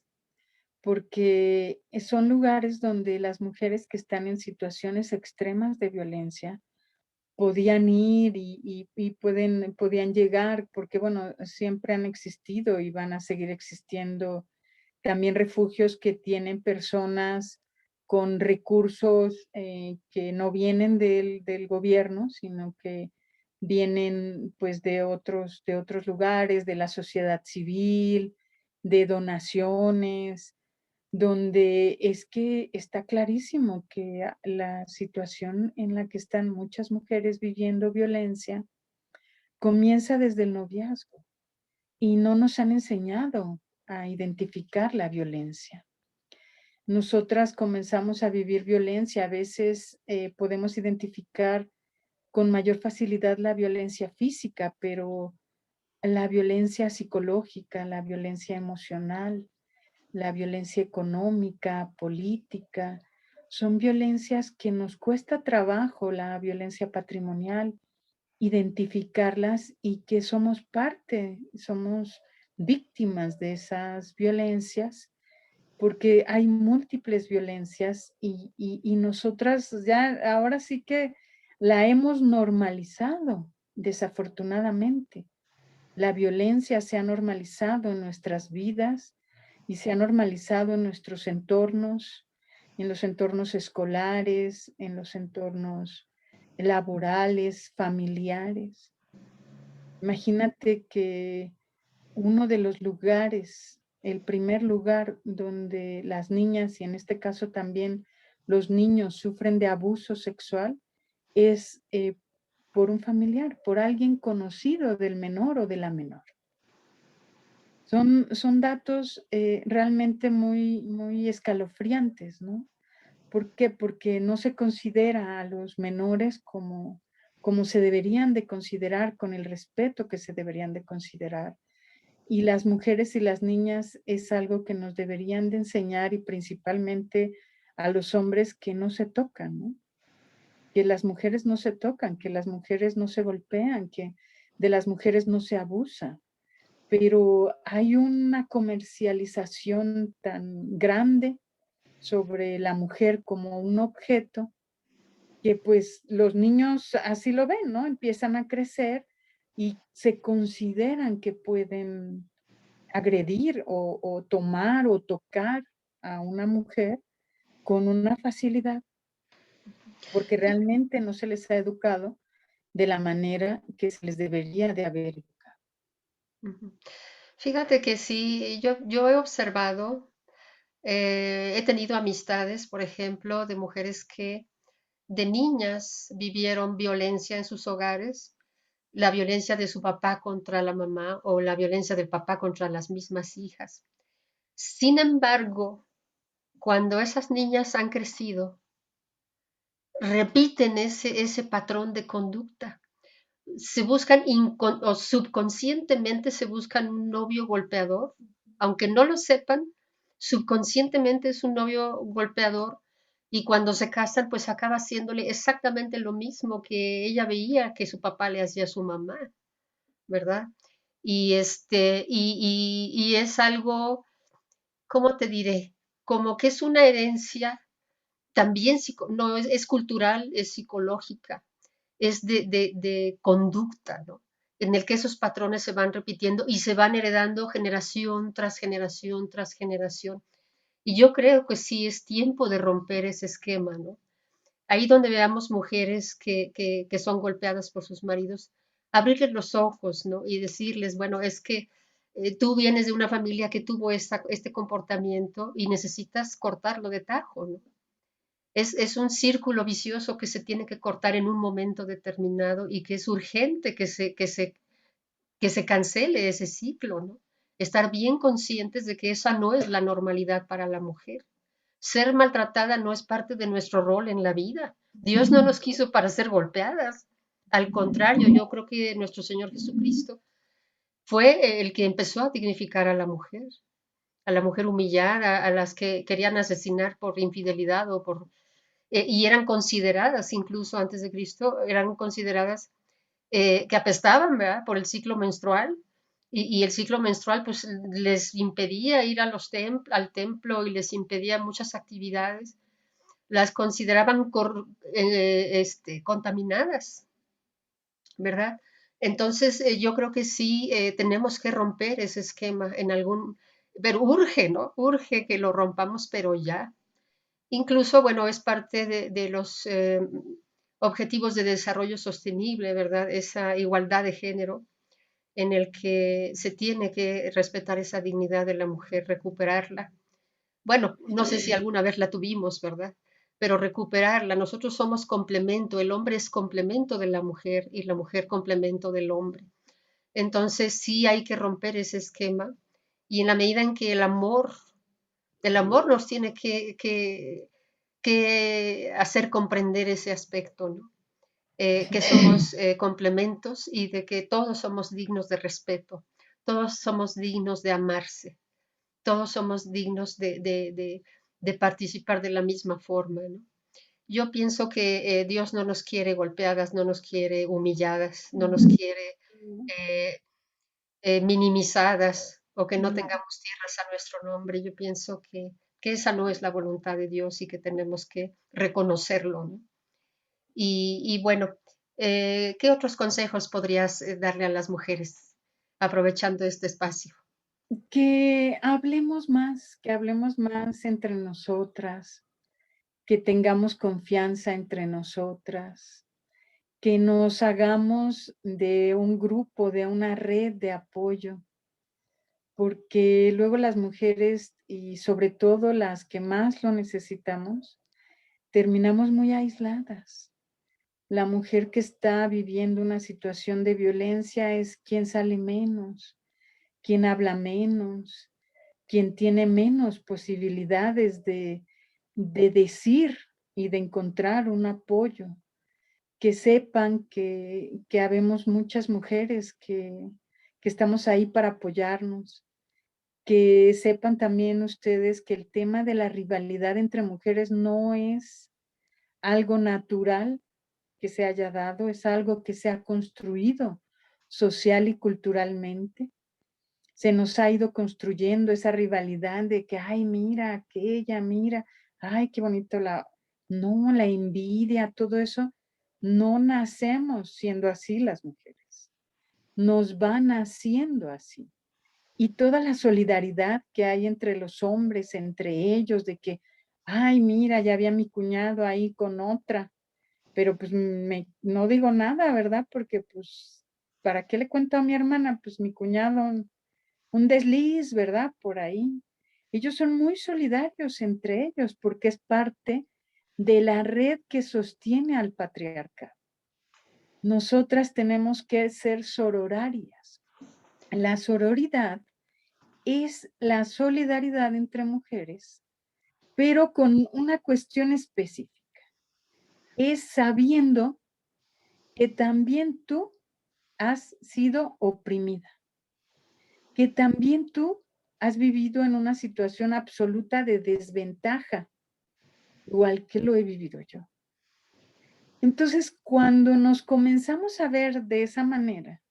porque son lugares donde las mujeres que están en situaciones extremas de violencia podían ir y podían llegar, porque bueno, siempre han existido y van a seguir existiendo también refugios que tienen personas con recursos que no vienen del gobierno, sino que vienen pues de otros lugares, de la sociedad civil, de donaciones, donde es que está clarísimo que la situación en la que están muchas mujeres viviendo violencia comienza desde el noviazgo y no nos han enseñado a identificar la violencia. Nosotras comenzamos a vivir violencia, a veces podemos identificar con mayor facilidad la violencia física, pero la violencia psicológica, la violencia emocional, la violencia económica, política, son violencias que nos cuesta trabajo, la violencia patrimonial, identificarlas y que somos parte, somos víctimas de esas violencias, porque hay múltiples violencias y nosotras ya ahora sí que la hemos normalizado, desafortunadamente. La violencia se ha normalizado en nuestras vidas y se ha normalizado en nuestros entornos, en los entornos escolares, en los entornos laborales, familiares. Imagínate que uno de los lugares, el primer lugar donde las niñas y en este caso también los niños sufren de abuso sexual es por un familiar, por alguien conocido del menor o de la menor. Son datos realmente muy, muy escalofriantes, ¿no? ¿Por qué? Porque no se considera a los menores como se deberían de considerar, con el respeto que se deberían de considerar. Y las mujeres y las niñas es algo que nos deberían de enseñar y principalmente a los hombres que no se tocan, ¿no? Que las mujeres no se tocan, que las mujeres no se golpean, que de las mujeres no se abusa, pero hay una comercialización tan grande sobre la mujer como un objeto que pues los niños así lo ven, ¿no? Empiezan a crecer y se consideran que pueden agredir o tomar o tocar a una mujer con una facilidad, porque realmente no se les ha educado de la manera que se les debería de haber educado. Ujú. Fíjate que sí, yo he observado, he tenido amistades, por ejemplo, de mujeres que de niñas vivieron violencia en sus hogares, la violencia de su papá contra la mamá o la violencia del papá contra las mismas hijas. Sin embargo, cuando esas niñas han crecido, repiten ese patrón de conducta. Se buscan o subconscientemente se buscan un novio golpeador, aunque no lo sepan, subconscientemente es un novio golpeador y cuando se casan pues acaba haciéndole exactamente lo mismo que ella veía que su papá le hacía a su mamá, ¿verdad? Y es algo, ¿cómo te diré? Como que es una herencia también no, es cultural, es psicológica, es de conducta, ¿no? En el que esos patrones se van repitiendo y se van heredando generación tras generación tras generación. Y yo creo que sí es tiempo de romper ese esquema, ¿no? Ahí donde veamos mujeres que son golpeadas por sus maridos, abrirles los ojos, ¿no? Y decirles, bueno, es que tú vienes de una familia que tuvo este comportamiento y necesitas cortarlo de tajo, ¿no? Es un círculo vicioso que se tiene que cortar en un momento determinado y que es urgente que se cancele ese ciclo, ¿no? Estar bien conscientes de que esa no es la normalidad para la mujer. Ser maltratada no es parte de nuestro rol en la vida. Dios no nos quiso para ser golpeadas. Al contrario, yo creo que nuestro Señor Jesucristo fue el que empezó a dignificar a la mujer humillada, a las que querían asesinar por infidelidad y eran consideradas, incluso antes de Cristo, eran consideradas que apestaban, ¿verdad? Por el ciclo menstrual. Y el ciclo menstrual pues les impedía ir al templo y les impedía muchas actividades. Las consideraban contaminadas, ¿verdad? Entonces yo creo que sí tenemos que romper ese esquema pero urge, ¿no? Urge que lo rompamos, pero ya. Incluso, bueno, es parte de los objetivos de desarrollo sostenible, ¿verdad? Esa igualdad de género en el que se tiene que respetar esa dignidad de la mujer, recuperarla. Bueno, no sé si alguna vez la tuvimos, ¿verdad? Pero recuperarla. Nosotros somos complemento, el hombre es complemento de la mujer y la mujer complemento del hombre. Entonces sí hay que romper ese esquema y en la medida en que el amor nos tiene que hacer comprender ese aspecto, ¿no? Que somos complementos y de que todos somos dignos de respeto, todos somos dignos de amarse, todos somos dignos de participar de la misma forma, ¿no? Yo pienso que Dios no nos quiere golpeadas, no nos quiere humilladas, no nos quiere eh, minimizadas o que no No. tengamos tierras a nuestro nombre. Yo pienso que esa no es la voluntad de Dios y que tenemos que reconocerlo, ¿no? Y bueno, ¿qué otros consejos podrías darle a las mujeres aprovechando este espacio? Que hablemos más entre nosotras, que tengamos confianza entre nosotras, que nos hagamos de un grupo, de una red de apoyo, porque luego las mujeres y sobre todo las que más lo necesitamos, terminamos muy aisladas. La mujer que está viviendo una situación de violencia es quien sale menos, quien habla menos, quien tiene menos posibilidades de decir y de encontrar un apoyo. Que sepan que habemos muchas mujeres que estamos ahí para apoyarnos. Que sepan también ustedes que el tema de la rivalidad entre mujeres no es algo natural que se haya dado, es algo que se ha construido social y culturalmente. Se nos ha ido construyendo esa rivalidad de que, ay, mira, aquella, mira, ay, qué bonito no, la envidia, todo eso. No nacemos siendo así las mujeres, nos van haciendo así. Y toda la solidaridad que hay entre los hombres, entre ellos, de que, ay, mira, ya había mi cuñado ahí con otra, pero pues no digo nada, ¿verdad? Porque pues, ¿para qué le cuento a mi hermana? Pues mi cuñado, un desliz, ¿verdad? Por ahí. Ellos son muy solidarios entre ellos porque es parte de la red que sostiene al patriarcado. Nosotras tenemos que ser sororarias. La sororidad es la solidaridad entre mujeres, pero con una cuestión específica. Es sabiendo que también tú has sido oprimida, que también tú has vivido en una situación absoluta de desventaja, igual que lo he vivido yo. Entonces, cuando nos comenzamos a ver de esa manera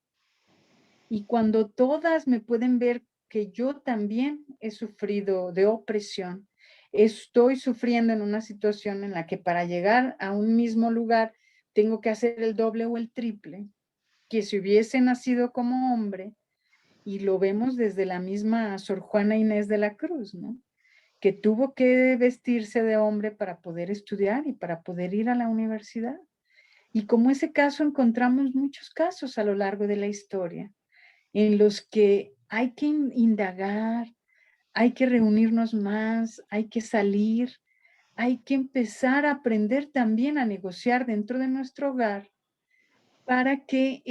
y cuando todas me pueden ver que yo también he sufrido de opresión, estoy sufriendo en una situación en la que para llegar a un mismo lugar tengo que hacer el doble o el triple, que si hubiese nacido como hombre, y lo vemos desde la misma Sor Juana Inés de la Cruz, ¿no? Que tuvo que vestirse de hombre para poder estudiar y para poder ir a la universidad. Y como ese caso encontramos muchos casos a lo largo de la historia en los que hay que indagar, hay que reunirnos más, hay que salir, hay que empezar a aprender también a negociar dentro de nuestro hogar para que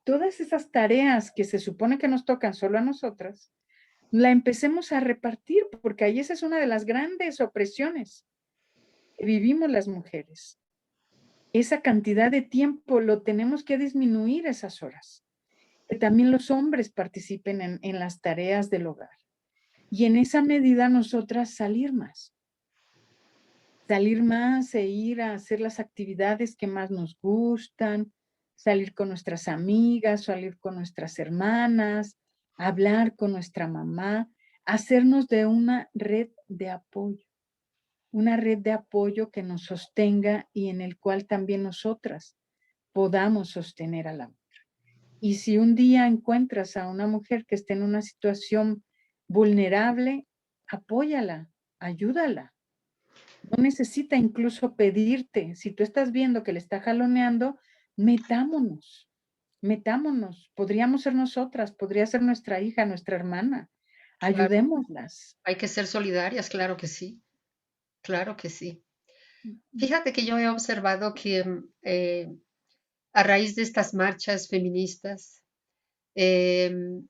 todas esas tareas que se supone que nos tocan solo a nosotras, la empecemos a repartir, porque ahí esa es una de las grandes opresiones que vivimos las mujeres. Esa cantidad de tiempo lo tenemos que disminuir, esas horas. Que también los hombres participen en las tareas del hogar. Y en esa medida nosotras salir más e ir a hacer las actividades que más nos gustan, salir con nuestras amigas, salir con nuestras hermanas, hablar con nuestra mamá, hacernos de una red de apoyo que nos sostenga y en el cual también nosotras podamos sostener a la otra. Y si un día encuentras a una mujer que esté en una situación vulnerable, apóyala, ayúdala. No necesita incluso pedirte. Si tú estás viendo que le está jaloneando, metámonos, metámonos. Podríamos ser nosotras, podría ser nuestra hija, nuestra hermana. Claro, Ayudémoslas. hay que ser solidarias, claro que sí, claro que sí. Fíjate que yo he observado que a raíz de estas marchas feministas, em,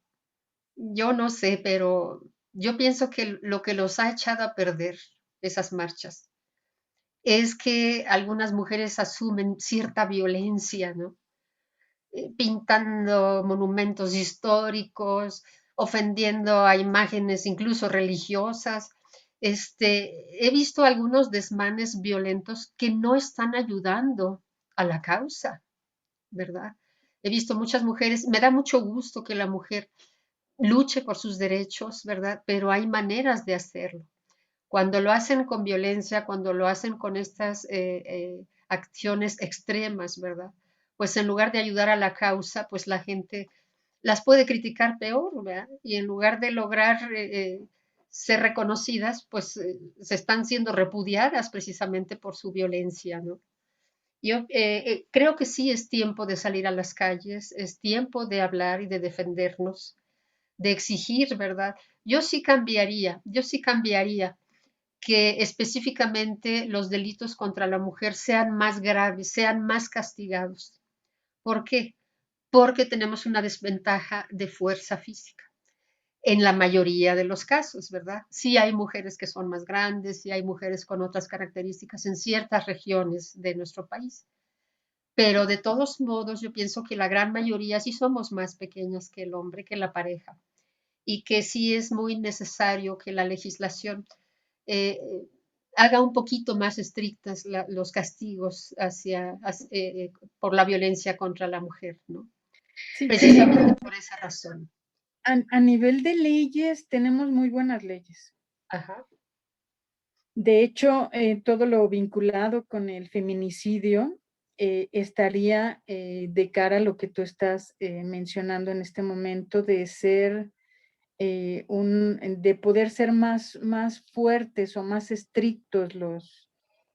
yo no sé, pero yo pienso que lo que los ha echado a perder esas marchas es que algunas mujeres asumen cierta violencia, ¿no? Pintando monumentos históricos, ofendiendo a imágenes incluso religiosas. He visto algunos desmanes violentos que no están ayudando a la causa, ¿verdad? He visto muchas mujeres, me da mucho gusto que la mujer luche por sus derechos, ¿verdad? Pero hay maneras de hacerlo. Cuando lo hacen con violencia, cuando lo hacen con estas acciones extremas, ¿verdad? Pues en lugar de ayudar a la causa, pues la gente las puede criticar peor, ¿verdad? Y en lugar de lograr ser reconocidas, pues se están siendo repudiadas precisamente por su violencia, ¿no? Yo creo que sí es tiempo de salir a las calles, es tiempo de hablar y de defendernos, de exigir, ¿verdad? Yo sí cambiaría que específicamente los delitos contra la mujer sean más graves, sean más castigados. ¿Por qué? Porque tenemos una desventaja de fuerza física. En la mayoría de los casos, ¿verdad? Sí hay mujeres que son más grandes, sí hay mujeres con otras características en ciertas regiones de nuestro país, pero de todos modos yo pienso que la gran mayoría sí somos más pequeñas que el hombre, que la pareja, y que sí es muy necesario que la legislación eh, haga un poquito más estrictas los castigos por la violencia contra la mujer, ¿no? Sí, Precisamente por esa razón. a nivel de leyes tenemos muy buenas leyes. Ajá. De hecho, todo lo vinculado con el feminicidio estaría de cara a lo que tú estás mencionando en este momento de ser de poder ser más fuertes o más estrictos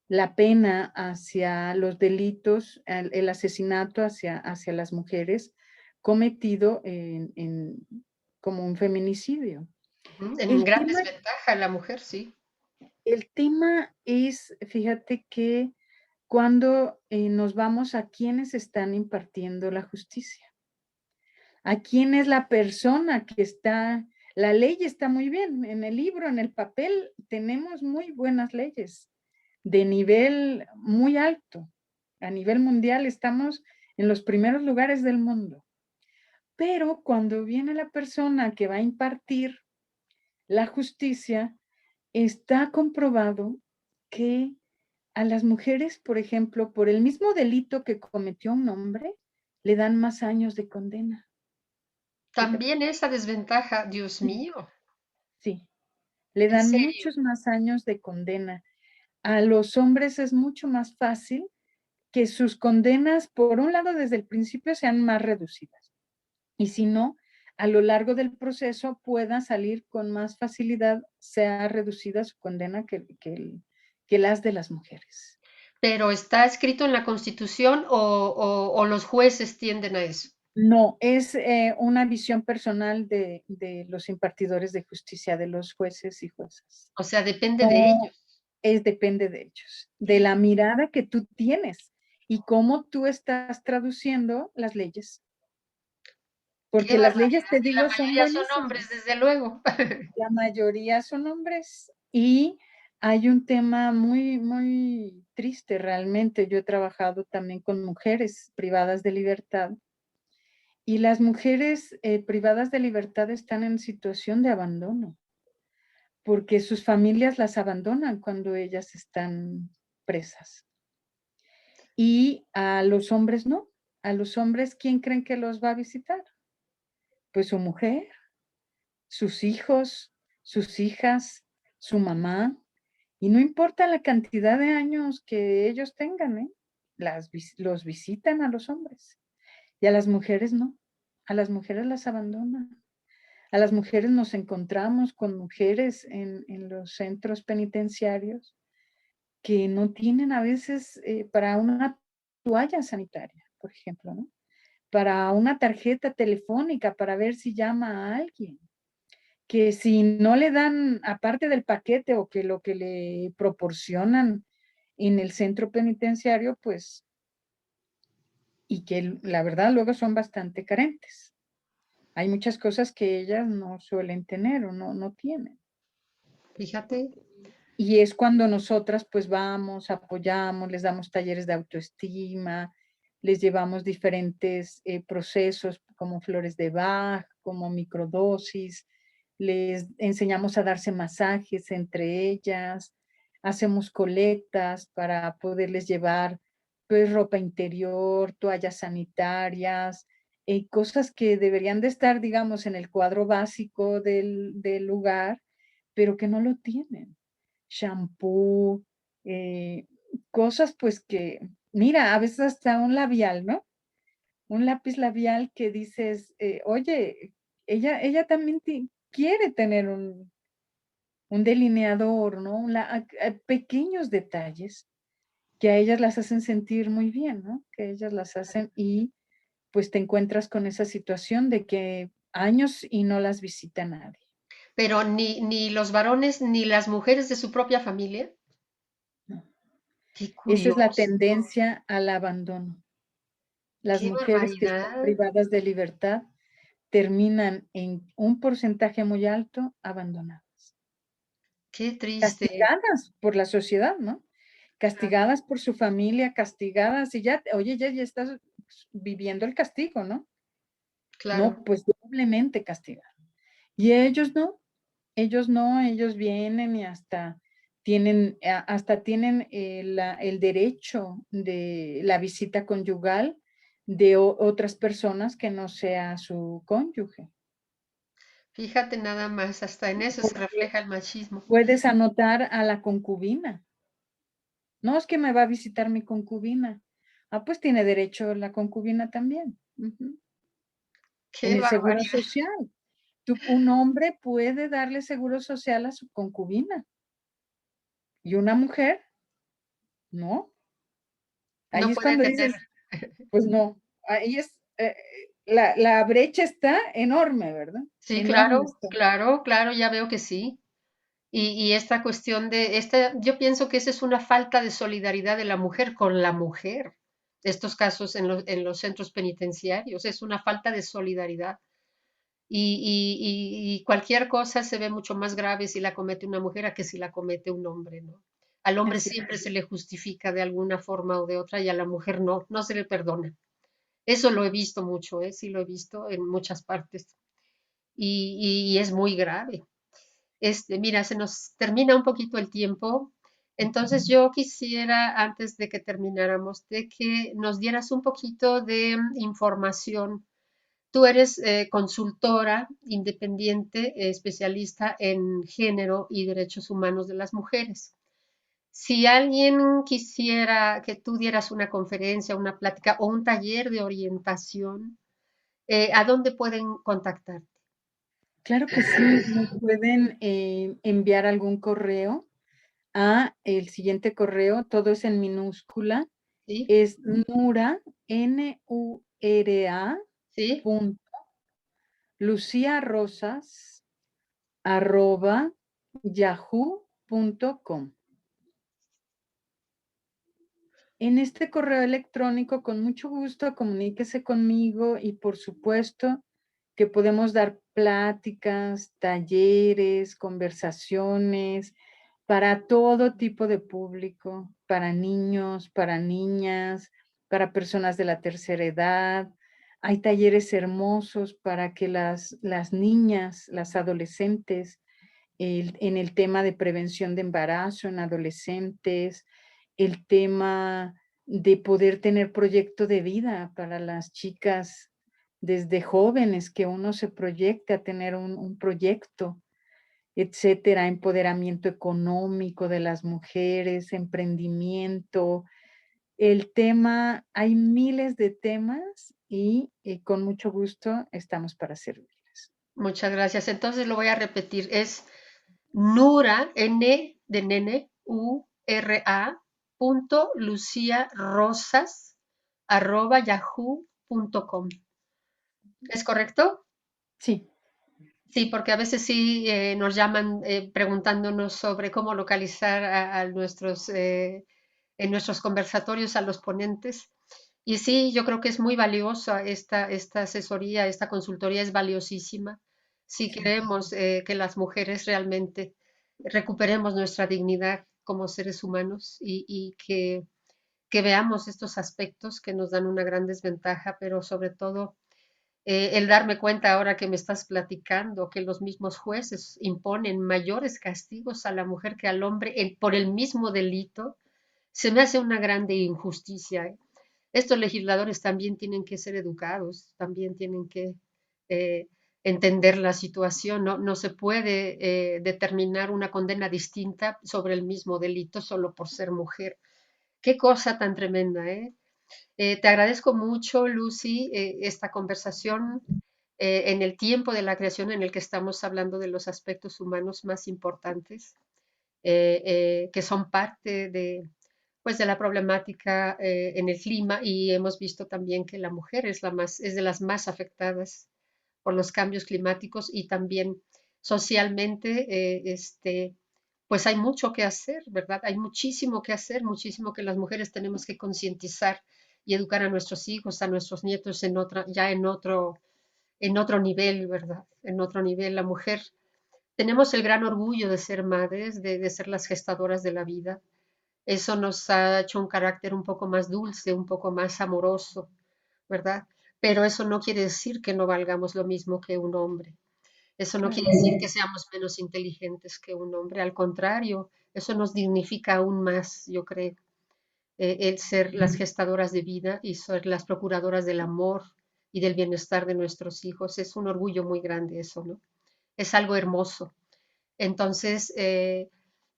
la pena hacia los delitos, el asesinato hacia las mujeres cometido como un feminicidio. En El gran tema desventaja la mujer, sí. El tema es, fíjate que cuando nos vamos a quienes están impartiendo la justicia, a quién es la persona que la ley está muy bien, en el libro, en el papel, tenemos muy buenas leyes de nivel muy alto. A nivel mundial estamos en los primeros lugares del mundo. Pero cuando viene la persona que va a impartir la justicia, está comprobado que a las mujeres, por ejemplo, por el mismo delito que cometió un hombre, le dan más años de condena. Fíjate, También esa desventaja, Dios sí, mío. sí. Le ¿En dan serio? muchos más años de condena. A los hombres es mucho más fácil que sus condenas, por un lado, desde el principio sean más reducidas. Y si no, a lo largo del proceso pueda salir con más facilidad, sea reducida su condena que las de las mujeres. ¿Pero está escrito en la Constitución o los jueces tienden a eso? No, es una visión personal de los impartidores de justicia, de los jueces y juezas. O sea, depende de No, ellos. depende de ellos, de la mirada que tú tienes y cómo tú estás traduciendo las leyes. Qué Porque las leyes, barbaridad. te Y la digo, son mayoría son hombres, buenísimas. desde luego. La mayoría son hombres y hay un tema muy, muy triste realmente. Yo he trabajado también con mujeres privadas de libertad y las mujeres privadas de libertad están en situación de abandono porque sus familias las abandonan cuando ellas están presas. Y a los hombres no. A los hombres, ¿quién creen que los va a visitar? Pues su mujer, sus hijos, sus hijas, su mamá. Y no importa la cantidad de años que ellos tengan, ¿eh? Los visitan a los hombres. Y a las mujeres no. A las mujeres las abandonan. A las mujeres nos encontramos con mujeres en los centros penitenciarios que no tienen a veces para una toalla sanitaria, por ejemplo, ¿no? Para una tarjeta telefónica para ver si llama a alguien, que si no le dan, aparte del paquete o que lo que le proporcionan en el centro penitenciario, pues, y que la verdad luego son bastante carentes. Hay muchas cosas que ellas no suelen tener o no tienen. Fíjate. Y es cuando nosotras pues vamos, apoyamos, les damos talleres de autoestima, les llevamos diferentes procesos como flores de Bach, como microdosis, les enseñamos a darse masajes entre ellas, hacemos colectas para poderles llevar pues ropa interior, toallas sanitarias, cosas que deberían de estar, digamos, en el cuadro básico del lugar, pero que no lo tienen shampoo, eh, cosas pues que, mira, a veces hasta un labial, ¿no? Un lápiz labial que dices, oye, ella también quiere tener un delineador, ¿no? Pequeños detalles que a ellas las hacen sentir muy bien, ¿no? Que ellas las hacen y pues te encuentras con esa situación de que años y no las visita nadie. Pero ni los varones ni las mujeres de su propia familia. ¿No? Qué Esa es la curioso, tendencia al abandono. Las qué mujeres que están barbaridad, privadas de libertad terminan en un porcentaje muy alto abandonadas, qué triste. castigadas por la sociedad, ¿no? Claro, Castigadas por su familia, castigadas y ya, oye, ya estás viviendo el castigo, ¿no? claro. No, pues doblemente castigadas. Y ellos no, ellos vienen y hasta tienen el derecho de la visita conyugal de otras personas que no sea su cónyuge. Fíjate nada más, hasta en eso se Porque refleja el machismo. puedes anotar a la concubina. No es que me va a visitar mi concubina. Ah, pues tiene derecho la concubina también. Ujú. En Qué el seguro barbaridad. social. Un hombre puede darle seguro social a su concubina y una mujer, no. No Ahí es puede cuando tener. dices, pues no, ahí es, la brecha está enorme, ¿verdad? Sí, Enorme claro, está. claro, claro, ya veo que sí. Y esta cuestión yo pienso que esa es una falta de solidaridad de la mujer con la mujer. Estos casos en los centros penitenciarios, es una falta de solidaridad. Y cualquier cosa se ve mucho más grave si la comete una mujer a que si la comete un hombre, ¿no? Al hombre Así siempre es. se le justifica de alguna forma o de otra y a la mujer no, no se le perdona. Eso lo he visto mucho, ¿eh? Sí lo he visto en muchas partes y es muy grave. Mira, se nos termina un poquito el tiempo. Entonces yo quisiera, antes de que termináramos, de que nos dieras un poquito de información Tú eres consultora independiente, especialista en género y derechos humanos de las mujeres. Si alguien quisiera que tú dieras una conferencia, una plática o un taller de orientación, ¿a dónde pueden contactarte? Claro que sí, me pueden enviar algún correo a el siguiente correo, todo es en minúscula, ¿Sí? es Nura, Nura, ¿Sí? punto, Lucía Rosas, @yahoo.com. En este correo electrónico, con mucho gusto, comuníquese conmigo y por supuesto que podemos dar pláticas, talleres, conversaciones para todo tipo de público, para niños, para niñas, para personas de la tercera edad. Hay talleres hermosos para que las niñas, las adolescentes, en el tema de prevención de embarazo en adolescentes, el tema de poder tener proyecto de vida para las chicas desde jóvenes, que uno se proyecte a tener un proyecto, etcétera, empoderamiento económico de las mujeres, emprendimiento. El tema, hay miles de temas y con mucho gusto estamos para servirles. Muchas gracias. Entonces lo voy a repetir. Es Nura, N de nene, URA, punto Lucía Rosas, @yahoo.com. ¿Es correcto? Sí, Sí, porque a veces sí nos llaman preguntándonos sobre cómo localizar a nuestros, en nuestros conversatorios a los ponentes. Y sí, yo creo que es muy valiosa esta asesoría, esta consultoría es valiosísima si sí. queremos que las mujeres realmente recuperemos nuestra dignidad como seres humanos y que veamos estos aspectos que nos dan una gran desventaja, pero sobre todo el darme cuenta ahora que me estás platicando que los mismos jueces imponen mayores castigos a la mujer que al hombre por el mismo delito, se me hace una grande injusticia. ¿Eh? Estos legisladores también tienen que ser educados, también tienen que eh, entender la situación. No, no se puede determinar una condena distinta sobre el mismo delito solo por ser mujer. Qué cosa tan tremenda, ¿eh? Te agradezco mucho, Lucy, esta conversación en el tiempo de la creación en el que estamos hablando de los aspectos humanos más importantes, que son parte de, pues, de la problemática en el clima y hemos visto también que la mujer es de las más afectadas por los cambios climáticos y también socialmente, pues hay mucho que hacer, ¿verdad? Hay muchísimo que hacer, muchísimo que las mujeres tenemos que concientizar y educar a nuestros hijos, a nuestros nietos ya en otro nivel, ¿verdad? En otro nivel, la mujer. Tenemos el gran orgullo de ser madres, de ser las gestadoras de la vida. Eso nos ha hecho un carácter un poco más dulce, un poco más amoroso, ¿verdad? Pero eso no quiere decir que no valgamos lo mismo que un hombre. Eso no quiere Claro. decir que seamos menos inteligentes que un hombre. Al contrario, eso nos dignifica aún más, yo creo, el ser las gestadoras de vida y ser las procuradoras del amor y del bienestar de nuestros hijos. Es un orgullo muy grande eso, ¿no? Es algo hermoso. Entonces,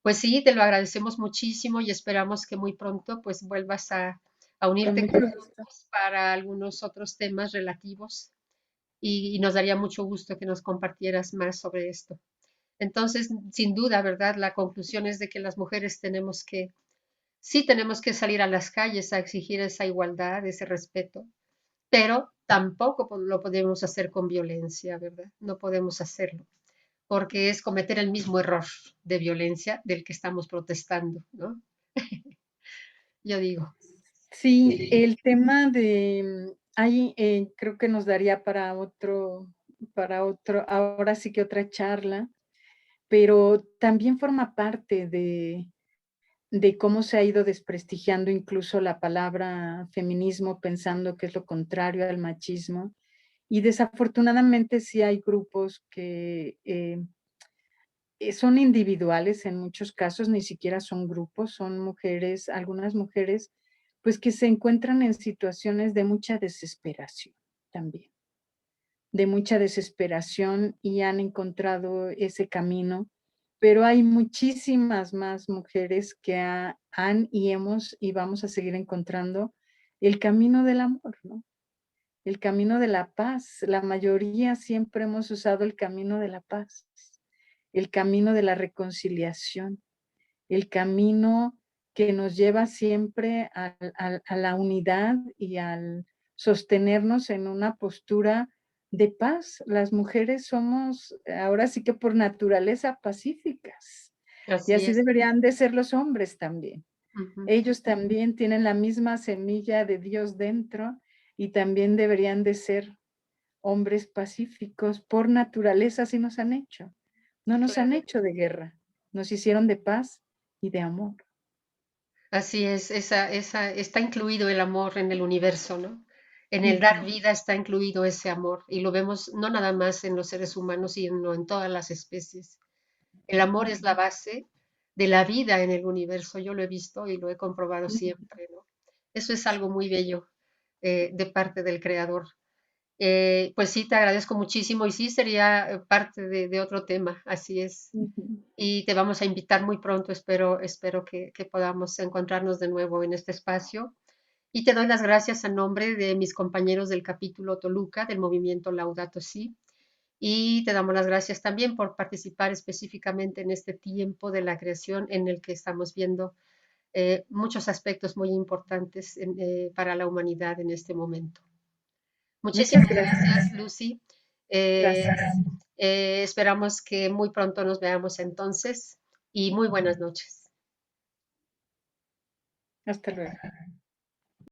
pues sí, te lo agradecemos muchísimo y esperamos que muy pronto pues vuelvas a Con unirte con mucho gusto. nosotros para algunos otros temas relativos y nos daría mucho gusto que nos compartieras más sobre esto. Entonces, sin duda, ¿verdad? La conclusión es de que las mujeres sí tenemos que salir a las calles a exigir esa igualdad, ese respeto, pero tampoco lo podemos hacer con violencia, ¿verdad? No podemos hacerlo porque es cometer el mismo error de violencia del que estamos protestando, ¿no? Yo digo, Sí, el tema de ahí creo que nos daría para otro, ahora sí que otra charla, pero también forma parte de cómo se ha ido desprestigiando incluso la palabra feminismo, pensando que es lo contrario al machismo. Y desafortunadamente sí hay grupos que son individuales en muchos casos, ni siquiera son grupos, son mujeres, algunas mujeres, pues que se encuentran en situaciones de mucha desesperación también. de mucha desesperación y han encontrado ese camino, pero hay muchísimas más mujeres que han y hemos y vamos a seguir encontrando el camino del amor, ¿no? El camino de la paz. La mayoría siempre hemos usado el camino de la paz, el camino de la reconciliación, el camino que nos lleva siempre a la unidad y al sostenernos en una postura de paz. Las mujeres somos ahora sí que por naturaleza pacíficas y Así así es. deberían de ser los hombres también. Ujú. Ellos también tienen la misma semilla de Dios dentro y también deberían de ser hombres pacíficos. Por naturaleza así nos han hecho. No nos han Claro. hecho de guerra, nos hicieron de paz y de amor. Así es, está incluido el amor en el universo, ¿no? En el dar Ujú, vida está incluido ese amor y lo vemos no nada más en los seres humanos, sino en todas las especies. El amor es la ujú, base de la vida en el universo. Yo lo he visto y lo he comprobado ujú. siempre, ¿no? Eso es algo muy bello de parte del Creador. Pues sí, te agradezco muchísimo y sí sería parte de otro tema, así es. Ujú. Y te vamos a invitar muy pronto, espero que podamos encontrarnos de nuevo en este espacio. Y te doy las gracias a nombre de mis compañeros del capítulo Toluca del movimiento Laudato Si. Y te damos las gracias también por participar específicamente en este tiempo de la creación en el que estamos viendo muchos aspectos muy importantes para la humanidad en este momento. Muchas Muchísimas gracias. gracias, Lucy. Eh, Gracias. esperamos que muy pronto nos veamos entonces y muy buenas noches. Hasta luego.